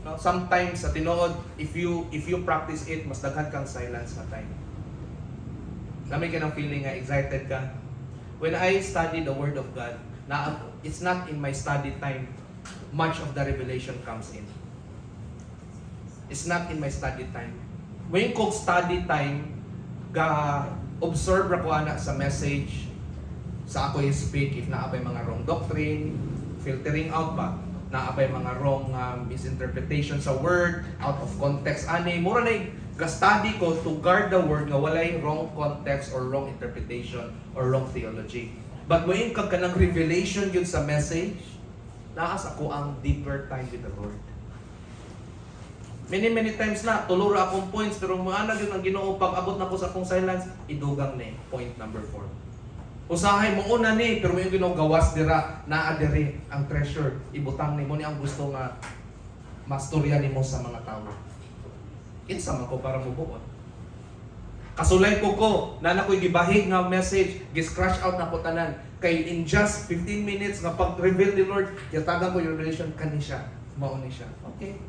No? Sometimes sa tinuod, if you practice it, mas daghan kang silence na time. Dami ka ng feeling nga excited ka. When I study the Word of God, it's not in my study time much of the revelation comes in. It's not in my study time. When kong study time, ga-observe ra ko ana sa message sa ako i-speak if naapay mga wrong doctrine, filtering out ba, naapay mga wrong misinterpretation sa word, out of context ani, mura na ga-study ko to guard the word nga walay wrong context or wrong interpretation or wrong theology. But moing kag kanang revelation yun sa message, naas ako ang deeper time with the Lord. Many times na, tulura akong points, pero maana yun ang Ginoo pag abot na ko sa akong silence, idugang ni, point number 4. Usahay mo una ni, pero may Ginoo gawas dira, naadiri ang treasure, ibutang ni mo ni ang gusto nga mastorya ni mo sa mga tao. Kinsa man ko para mubuot. Kasulay ko, na ko'y gibahig nga message, gi-scratch out na ko tanan. Kay in just 15 minutes nga pag-reveal ni Lord, yatagan ko yung relation kani siya, mauni siya. Okay.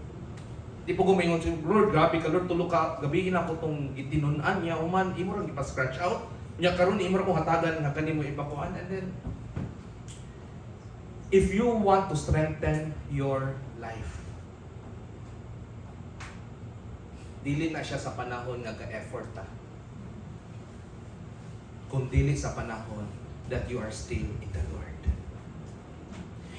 Di po gumingon siya, Lord, grabe ka Lord, tulo ka, gabihin ako tong itinunan niya, uman, imo ra gipa-scratch out. Nya karon imo ra ko hatagan nga kanimo ipakuan, and then if you want to strengthen your life, dili na siya sa panahon nga ka-effort ta. Kung dili sa panahon that you are still in the Lord.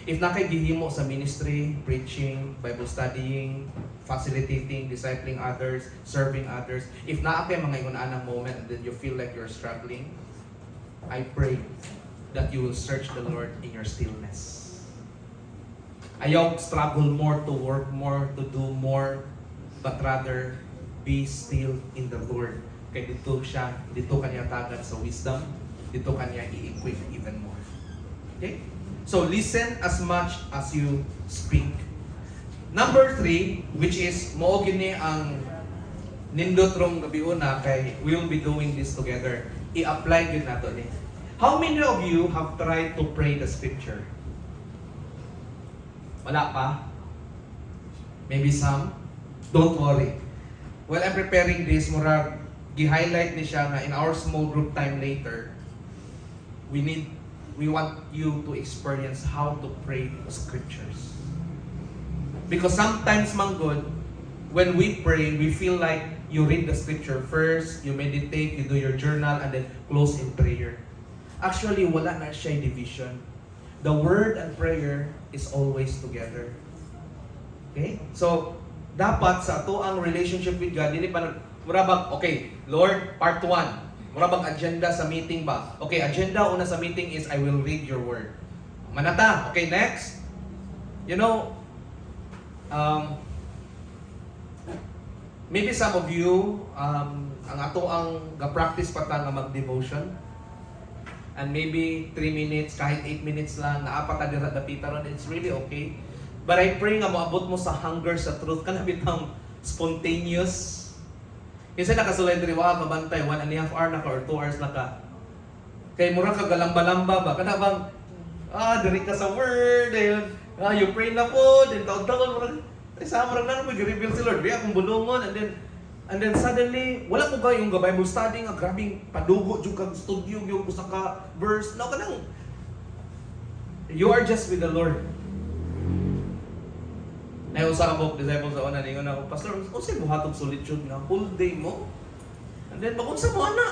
If nakay gihimo sa ministry, preaching, Bible studying, facilitating, discipling others, serving others, if naa kay mga ingon-anang moment and then you feel like you're struggling, I pray that you will search the Lord in your stillness. Ayaw struggle more to work more, to do more, but rather be still in the Lord. Kaya dito kanya tagan sa wisdom, dito kanya i-equip even more. Okay? So listen as much as you speak. Number 3, which is mao gini ang nindot rong gabi una kay we'll be doing this together. I-apply gyud nato ni. How many of you have tried to pray the scripture? Wala pa? Maybe some? Don't worry. While I'm preparing this, murag gi-highlight ni siya nga in our small group time later, we want you to experience how to pray the scriptures. Because sometimes, manggod, when we pray, we feel like you read the scripture first, you meditate, you do your journal, and then close in prayer. Actually, wala na siya division. The word and prayer is always together. Okay? So, dapat sa ato ang relationship with God, dili pa murabag, okay, Lord, part 1. Murabag agenda sa meeting ba? Okay, agenda una sa meeting is I will read your word. Manata, okay, next. You know, maybe some of you, ang ato ang ga-practice pa ta nga mag-devotion. And maybe 3 minutes, kahit 8 minutes lang, naapat ka dira dapita ron, it's really okay. But I pray nga moabot mo sa hunger sa truth, kana bitang spontaneous. Kasi nakasulay diri wa mabantay 1.5 hour na ka or 2 hours na ka. Kay mura ka galamba-lamba ba kana bang diri ka sa word ayun. You pray na po, then taon-taon mura sa mura na mag-reveal si Lord. Biya akong bulungon and then suddenly wala ko yung Bible study nga grabing padugo jud kag studio yung usa ka verse. No kanang you are just with the Lord. Usa ka po disciples sa una ningon ako, Pastor, unsay buhatog solitude nga whole day mo? And then magunsa mo ana?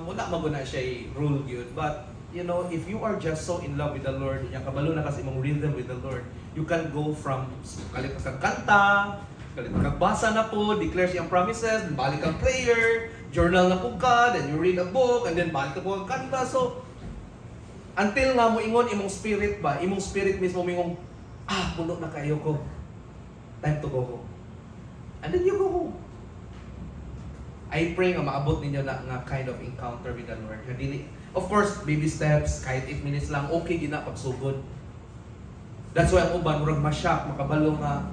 Wala maguna siya rule yun, but you know, if you are just so in love with the Lord, yung kabalo na kasi mong rhythm with the Lord, you can go from kalit kang kanta, kalit kang basa na po, declare siyang promises, balik kang prayer, journal na po ka, then you read a book, and then balik ka po ang kanta. So, until nga mo ingon imong spirit ba, imong spirit mismo mingong puno na kayo ko. Time to go home. And then you go home. I pray nga maabot ninyo na nga kind of encounter with the Lord. Of course, baby steps, kahit 8 minutes lang, okay gina pagsugod. That's why ang uban, murag masyak, makabalo nga,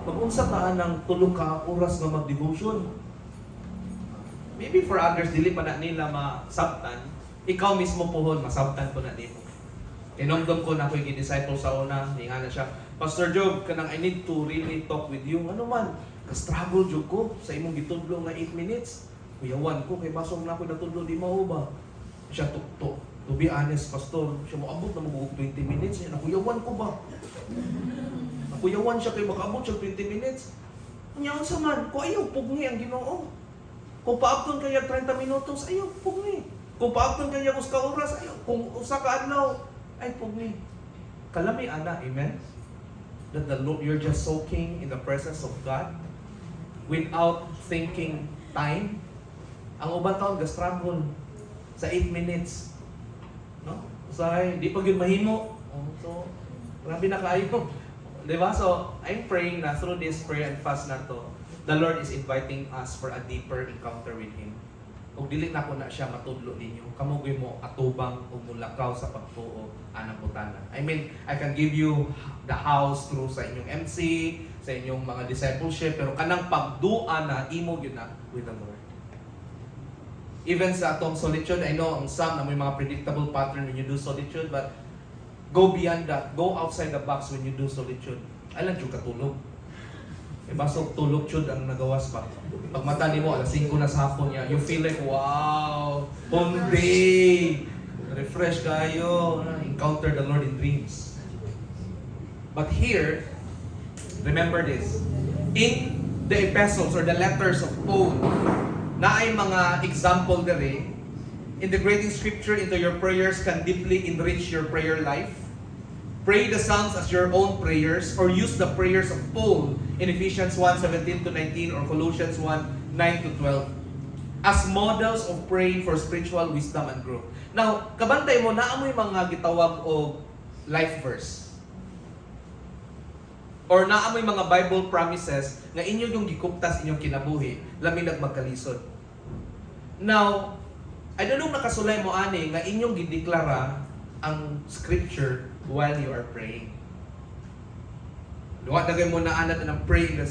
mag-unsa ka ng tulog ka oras nga mag-devotion. Maybe for others, dili pa na nila masabtan. Ikaw mismo pohon, masabtan ko na nila. Inomdom ko na ako'y gidisciple sa una, hinga na siya, Pastor Job, kanang I need to really talk with you. Ano man, ka-struggle Job ko sa imong gitudlo nga 8 minutes. Kuyawan ko, kay basong na ako natudlo, di mo ba? Siya tuktok. To be honest, Pastor, siya moabot na mag 20 minutes. Nakuyawan ko ba? Nakuyawan siya kay makaabot siya 20 minutes. Nyaon sa man, kung ayaw pugni ang Ginoo. Kung paabton kaya 30 minutos, ayaw, pugni. Kung paabton kaya uska oras, ayaw. Kung usa ka adlaw, ay pugni. Kalami ana, amen? That the Lord, you're just soaking in the presence of God without thinking time. Ang uban taon ga-struggle sa 8 minutes. No? Usahay, di pa gyud mahimo. So, grabe na kaayo. Diba? So, I'm praying na through this prayer and fast na to, the Lord is inviting us for a deeper encounter with Him. Kung dili na ko na siya matudlo ninyo, kamugoy mo atubang o mulakaw sa pagtuo anang butana. I mean, I can give you the house through sa inyong MC, sa inyong mga discipleship, pero kanang pagdua na, imo yun na with the Lord. Even sa atong solitude, I know ang some na may mga predictable pattern when you do solitude, but go beyond that. Go outside the box when you do solitude. Alam yung katulog. Diba? So, tulog chud ang nagawas pa. Pag mata ni mo, alas 5 na sa hapon niya, you feel like, wow, home day. Refresh kayo. Encounter the Lord in dreams. But here, remember this. In the epistles or the letters of Paul, na ay mga example dere, integrating scripture into your prayers can deeply enrich your prayer life. Pray the Psalms as your own prayers or use the prayers of Paul in Ephesians 1:17-19 or Colossians 1:9-12 as models of praying for spiritual wisdom and growth. Now, kabantay mo, naamoy mga gitawag o life verse. Or naamoy mga Bible promises nga inyo yung gikuptas inyong kinabuhi, lamin at magkalisod. Now, I don't know nakasulay mo ani nga inyong gideklara ang scripture while you are praying. Luwa dagay mo na anat ng praying the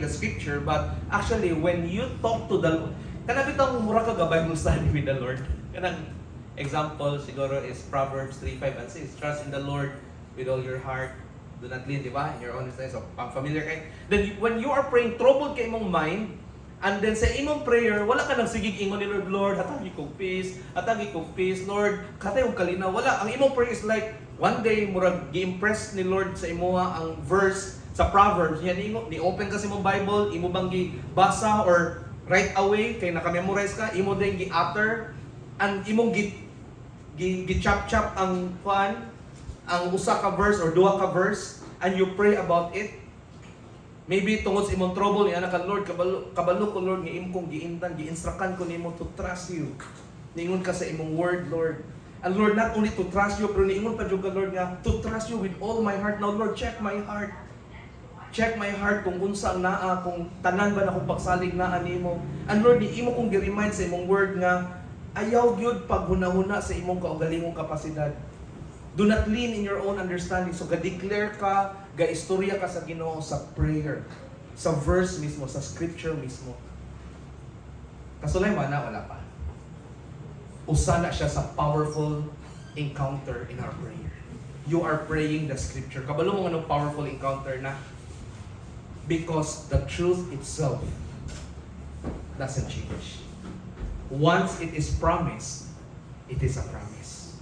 scripture, but actually when you talk to the Lord, kanang bitang mura ka Bible study with the Lord. Kanang example siguro is Proverbs 3:5 and 6. Trust in the Lord with all your heart. Do not lean, di ba? In your own understanding. So, familiar kay. Then when you are praying, troubled kay imong mind, and then sa imong prayer, wala ka nang sigig ingon ni Lord, Lord, hatagi kong peace, Lord, katay og kalinaw. Wala. Ang imong prayer is like, one day, murag gi-impress ni Lord sa imuha ang verse sa Proverbs. Yan, ni-open ka sa imong Bible, imo bang gibasa or right away, kay naka-memorize ka, imo din gi-utter, and imong gi-chop-chop ang kuan, ang usa ka verse or duha ka verse, and you pray about it. Maybe tungod sa imong trouble, ni anak ka, Lord, kabalo ko, Lord, nga imong kong giintan, gi-instructan ko nimo to trust you. Ningon ka sa imong word, Lord. And Lord, not only to trust you, pero ningon pa juga, Lord, nga to trust you with all my heart. Now, Lord, check my heart. Check my heart kung unsa ang naa, kung tanan ba na kung pagsalig naa nimo. And Lord, ni imo kong gi-remind sa imong word nga ayaw gyud paghuna-huna sa imong kaugalingong kapasidad. Do not lean in your own understanding. So, ga-declare ka, ga-istorya ka sa Ginoo sa prayer, sa verse mismo, sa scripture mismo. Kasulay ba na? Wala pa. Usana siya sa powerful encounter in our prayer. You are praying the scripture. Kabalo mo anong powerful encounter na? Because the truth itself doesn't change. Once it is promised, it is a promise.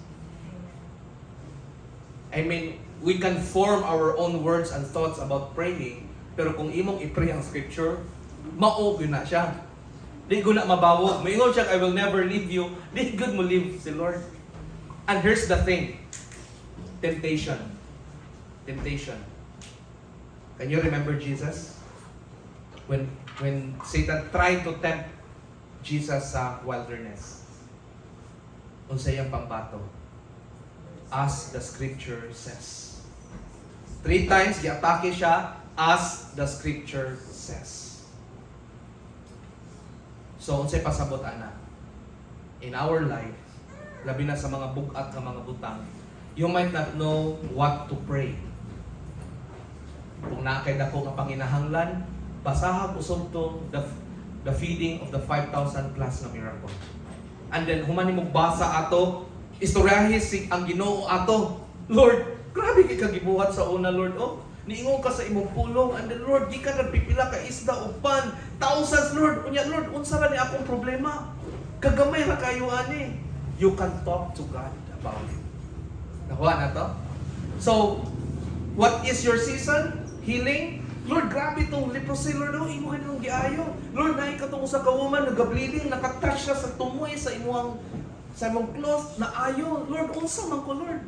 I mean, we can form our own words and thoughts about praying, pero kung imong i-pray ang scripture, mao na siya. Di ko na mabawog. Maingon siya, I will never leave you. Di good mo leave si Lord. And here's the thing. Temptation. Temptation. Can you remember Jesus? When Satan tried to tempt Jesus sa wilderness. Unsay ang pambato? As the scripture says. 3 times, gi-atake siya, as the scripture says. So, unsay pasabot ana? In our life, labi na sa mga bugat ng mga butang, you might not know what to pray. Kung nakay dako nga panginahanglan, basahag usog to the feeding of the 5,000 plus na miracle. And then, human mo basa ato, istoryahe ang Ginoo ato. Lord, grabe kay kagibuhat sa una, Lord. Oh, niingon ka sa imong pulong, and then Lord, di ka nagpipila ka isda upan, thousands, Lord. Unya, Lord, unsa ra ni akong problema? Kagamay ra kayo ani. You can talk to God about it. Nakuha na to? So, what is your season? Healing? Lord, grabe itong leprosy, Lord, oh, imo ka nung giayo. Lord, nahi ka itong usa ka woman, nagka-bleeding, nakatouch siya sa tumoy, sa imong clothes, na ayo. Lord, unsa man ko, Lord?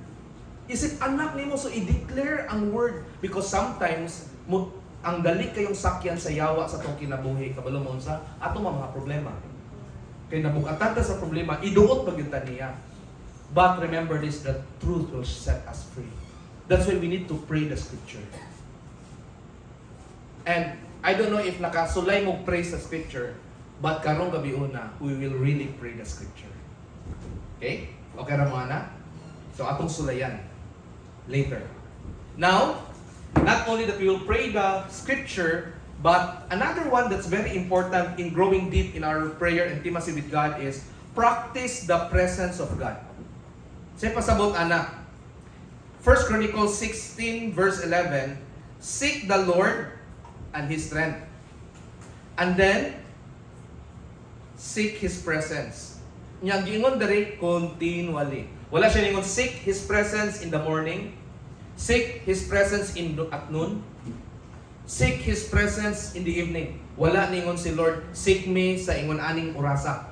Is it anak nimo? So, i-declare ang word. Because sometimes, ang dali kayong sakyan sa yawa sa itong kinabuhi, kabalo mo unsa, ato mga problema. Kaya nabukatan ta sa problema, iduot pag yun niya. But remember this, the truth will set us free. That's why we need to pray the scripture. And I don't know if nakasulay mo pray sa scripture, but karong gabi una, we will really pray the scripture. Okay? Okay ra mo ana? So atong sulayan later. Now, not only that we will pray the scripture, but another one that's very important in growing deep in our prayer and intimacy with God is practice the presence of God. Say pasabot ana. 1 Chronicles 16 verse 11, seek the Lord and His strength. And then, seek His presence. Nya giingon diri continually. Wala siya ningon seek His presence in the morning, seek His presence at noon, seek His presence in the evening. Wala ningon si Lord, seek me sa ingon aning orasa.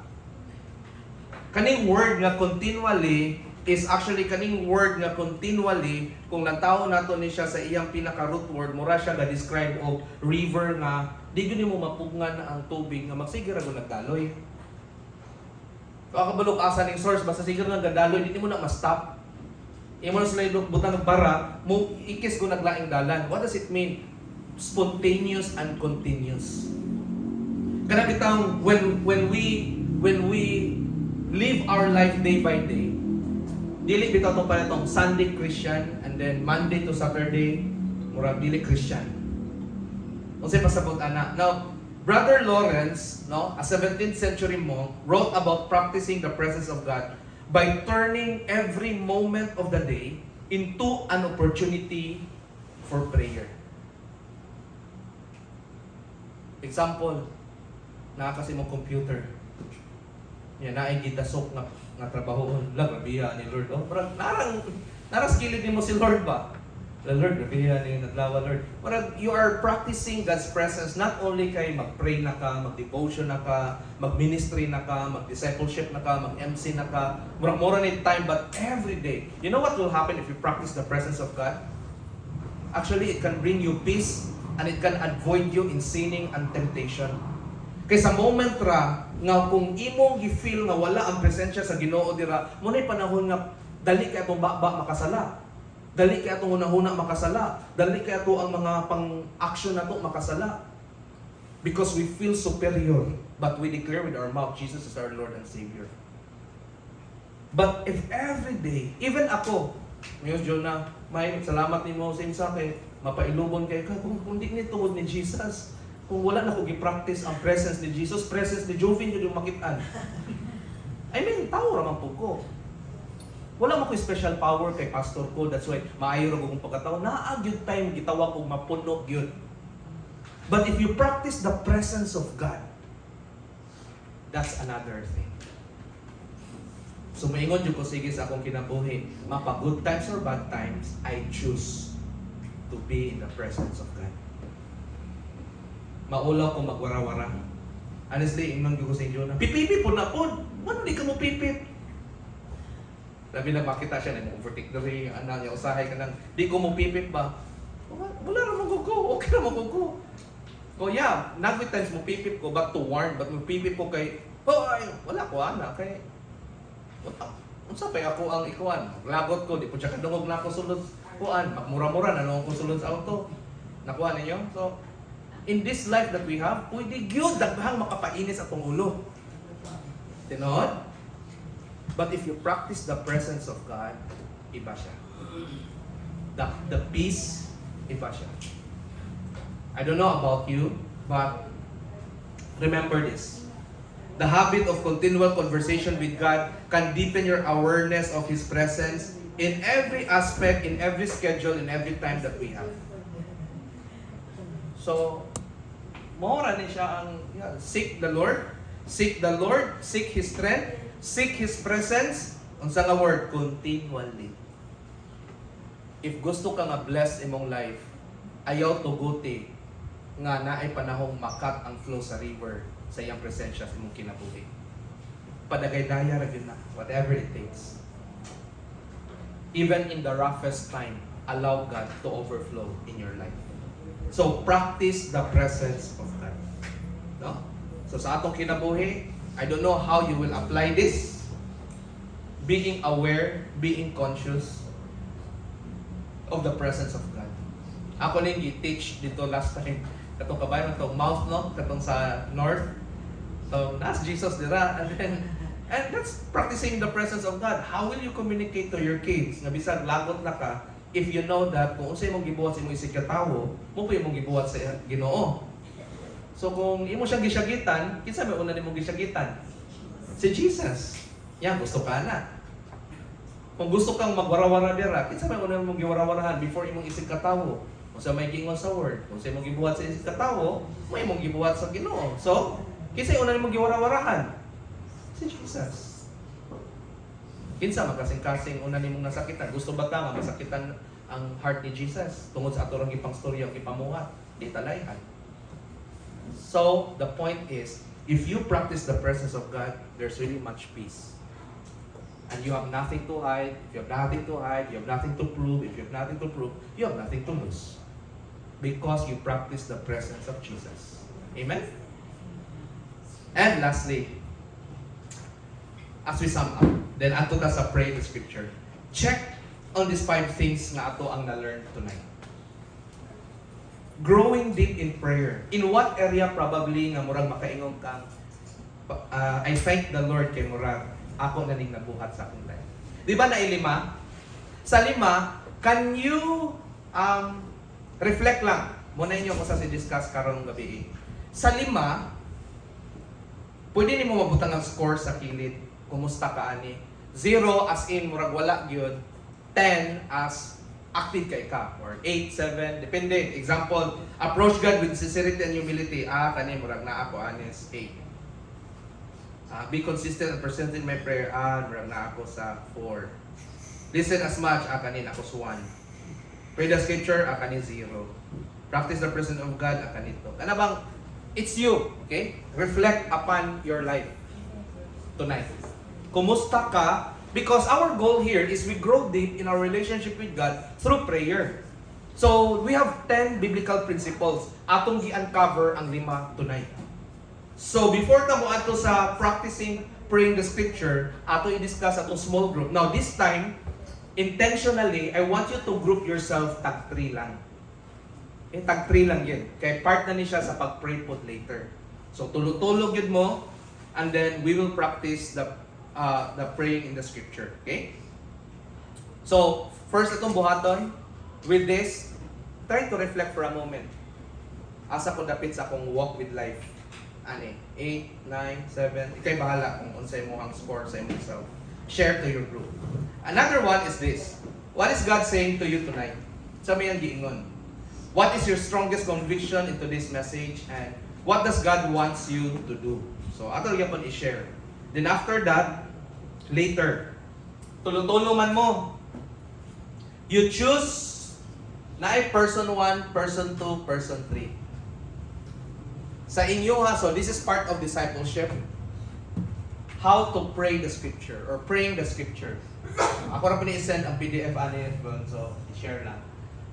Kaning word nga continually is actually kaning word nga continually, kung natawo nato ni siya sa iyang pinaka-root word, mura siya ga-describe og river nga di gyud mo mapugngan ang tubig nga magsige ra gyud nagdaloy. Kakabulok asa ning source basta sige ra nagdaloy, di mo na ma-stop. Imo na sila butang ng bara, mo ikis ko naglaing dalan. What does it mean? Spontaneous and continuous. Kana bitang when we live our life day by day, dili bitaw tong panitong Sunday Christian and then Monday to Saturday murag dili Christian. Unsay pasabot ana? Now, Brother Lawrence, no, a 17th century monk, wrote about practicing the presence of God by turning every moment of the day into an opportunity for prayer. Example, naa kasi mo computer. Yan, naay gidasok nga trabahoon. Grabiya ni Lord. Oh, parang narang skilled mo si Lord ba? Lord, grabiya ni naglawa Lord. Parang you are practicing God's presence not only kay mag-pray na ka, mag-devotion na ka, mag-ministry na ka, mag-discipleship na ka, mag-MC na ka. Mura ni time, but every day. You know what will happen if you practice the presence of God? Actually, it can bring you peace and it can avoid you in sinning and temptation. Kay sa moment ra nga kung imong gi-feel nga wala ang presensya sa Ginoo dira, mo nay panahon nga dali kay atong baba makasala. Dali kay atong hunahuna makasala. Dali kay ato ang mga pang-action nato makasala. Because we feel superior, but we declare with our mouth Jesus is our Lord and Savior. But if every day, even ako, ngayon Jonah, may salamat nimo sa imsa kay mapailubon kay kung di ni tungod ni Jesus. Kung wala na ko gi-practice ang presence ni Jesus, presence ni Jovin yun yung makitaan. I mean, tao raman po ko. Wala mo ko special power kay pastor ko, that's why maayo ra kong pagkatao. Naag yung time gitawa kong mapuno yun. But if you practice the presence of God, that's another thing. So maingon yung ko sige sa akong kinabuhi, mapa good times or bad times, I choose to be in the presence of God. Maulaw kung magwara-wara. Honestly, imang ko sa inyo na, pipipi po na po. Ano di ka mo pipip? Sabi na makita siya, nag-overtake na rin, anak niya, usahay ka nang, di ko mo pipip ba? Wala na magugo, okay na magugo. Oh yeah, not with times mo pipip ko, but to warn, but mo pipip ko kay, oh ay, wala ko anak, kay, unsa pa ako ang ikuan, lagot ko, di po siya kadungog na ako sulod, kuan, makmura-mura na nung ako sulod sa auto. Nakuha ninyo? So, in this life that we have, pwede gyud daghang makapainis atong ulo. Tinod? But if you practice the presence of God, iba siya. The peace, iba siya. I don't know about you, but remember this. The habit of continual conversation with God can deepen your awareness of His presence in every aspect, in every schedule, in every time that we have. So, mora ni siya ang seek the Lord, seek His strength, seek His presence. Unsa nga word? Continually. If gusto ka nga bless imong life, ayaw tuguti nga naay panahong makat ang flow sa river sa iyang presensya sa imong kinabuhi. Padagay-daya ra gyud na, whatever it takes. Even in the roughest time, allow God to overflow in your life. So practice the presence of God. No? So sa atong kinabuhi, I don't know how you will apply this. Being aware, being conscious of the presence of God. Ako ning gi-teach dito last time katong kabayan to mouth no katong sa north. So that's Jesus dira and that's practicing the presence of God. How will you communicate to your kids nga bisan lagot na ka if you know that kung unsay imong gibuhat sa imong isig ka tawo, mo pa imong gibuhat sa Ginoo. So kung imo siyang gisyagitan, kinsa may una nimong gisyagitan? Si Jesus. Yan gusto ka na. Kung gusto kang magwarawara dira, kinsa may una nimong giwarawarahan before imong isig ka tawo? Kung sa may gingon sa word, kung sa imong gibuhat sa isig ka tawo, mo imong gibuhat sa Ginoo. So, kinsa una nimong giwarawarahan? Si Jesus. Kinsa magkasing-kasing una nimong nasakitan? Gusto ba ta nga masakitan ang heart ni Jesus tungod sa ato rang gipang storya ipamuhat? Di talayhan. So, the point is, if you practice the presence of God, there's really much peace. And you have nothing to hide. If you have nothing to hide, you have nothing to prove. If you have nothing to prove, you have nothing to lose. Because you practice the presence of Jesus. Amen? And lastly, as we sum up, then ato ta sa pray the scripture. Check on these 5 things nga ato ang na-learn tonight. Growing deep in prayer. In what area probably nga murag makaingong kang I thank the Lord kay murag ako na ning nabuhat sa akong life. Di ba na 5? Sa 5, can you reflect lang. Muna inyo ko sa si-discuss karong gabi. Sa 5, pwede nimo mabutang ang score sa kilid. Kumusta ka ani? 0 as in murag wala gyud. 10 as active kay ka, or 8, 7, depende. Example, approach God with sincerity and humility. Kani murag na ako honest 8. Be consistent and persistent in my prayer. Murag na ako sa 4. Listen as much. Kani na ako sa 1. Pray the scripture. Kani 0. Practice the presence of God. Kani to. Ano bang? It's you. Okay? Reflect upon your life tonight. Kumusta ka? Because our goal here is we grow deep in our relationship with God through prayer. So, we have 10 biblical principles. Atong gi-uncover ang 5 tonight. So, before ta mo ato sa practicing praying the scripture, ato i-discuss atong small group. Now, this time, intentionally, I want you to group yourself tag 3 lang. Okay, tag 3 lang yun. Kaya part na ni siya sa pag-pray po later. So, tulog-tulog yun mo, and then we will practice the praying in the scripture. Okay? So, first itong buhaton, with this, try to reflect for a moment. Asa ko dapit sa akong walk with life. 8, 9, 7. Ikay bahala kung unsay mo ang score sa imong self. Share to your group. Another one is this. What is God saying to you tonight? Sa may ang giingon. What is your strongest conviction into this message, and what does God wants you to do? So, ato gyapon i-share. Then after that, later, tulo-tulo man mo. You choose na ay person 1, person 2, person 3. Sa inyo so this is part of discipleship. How to pray the scripture or praying the scripture. Ako ra pa ni-send ang PDF ani so i-share lang.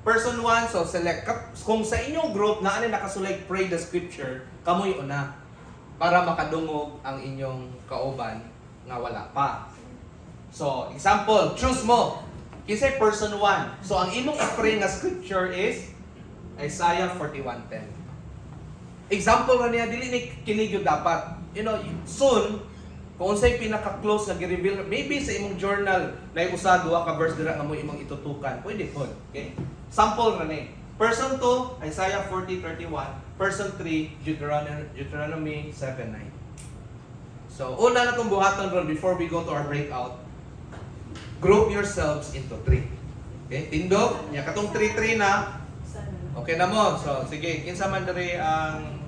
Person 1, so select. Kung sa inyong group na ani nakasulay pray the scripture, kamoy una para makadungog ang inyong kauban nga wala pa. So, example, choose mo. Kisay person 1. So, ang imong i-pray nga scripture is Isaiah 41:10. Example na niya, dili ni kinigyo dapat. Soon, kung unsay pinaka-close na gi-reveal, maybe sa imong journal, na usa duha ka verse dira nga mo imong itutukan. Pwede po. Okay? Sample na ni. Person 2, Isaiah 40:31. Person 3, Deuteronomy 7:9. So, una na itong buhaton ron before we go to our breakout. Group yourselves into 3. Okay? Tindog. Katong 3-3 na. Okay na mo. So, sige. Kinsa man diri ang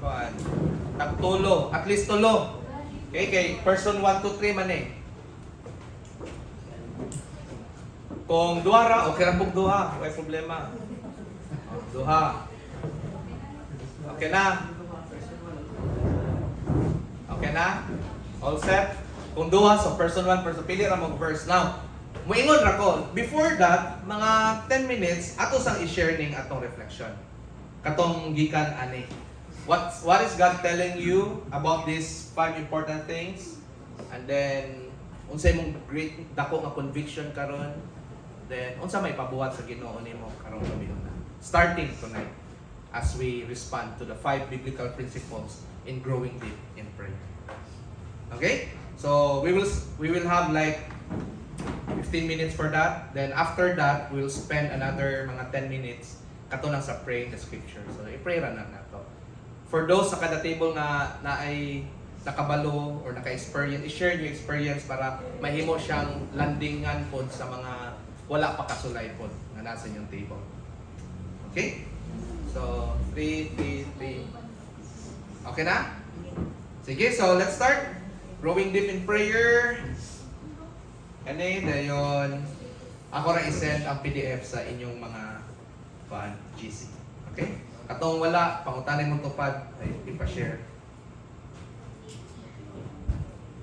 tagtulo. At least tulo. Okay? Kay person 1, 2, 3 man eh. Kung duha ra, okay ra pug duha. Way problema. Duha. Okay na? Okay na? All set? Kung duha, so person 1, person pili ra mo verse. Now, muingon ra ko. Before that, mga 10 minutes, ato sang i-share ning atong reflection. Katong gikan ani. What is God telling you about these 5 important things? And then, unsay mong great dako nga conviction karon? Then, unsa may pabuhat sa Ginoo nimo karong gabi na? Starting tonight, as we respond to the 5 biblical principles in growing deep in prayer. Okay? So we will have like 15 minutes for that. Then after that, we'll spend another mga 10 minutes katunang sa praying the scripture. So i-pray ra na nato. For those sa kada table na ay nakabalo or naka-experience, i-share yung experience para mahimo siyang landingan po sa mga wala pa kasulay po na nasa inyong table. Okay? So, 3. Okay na? Sige, so let's start. Growing deep in prayer. Kani, dayon. Ako ra i-send ang PDF sa inyong mga GC. Okay? Katong wala, pangutanin mo tupad, ay ipa-share.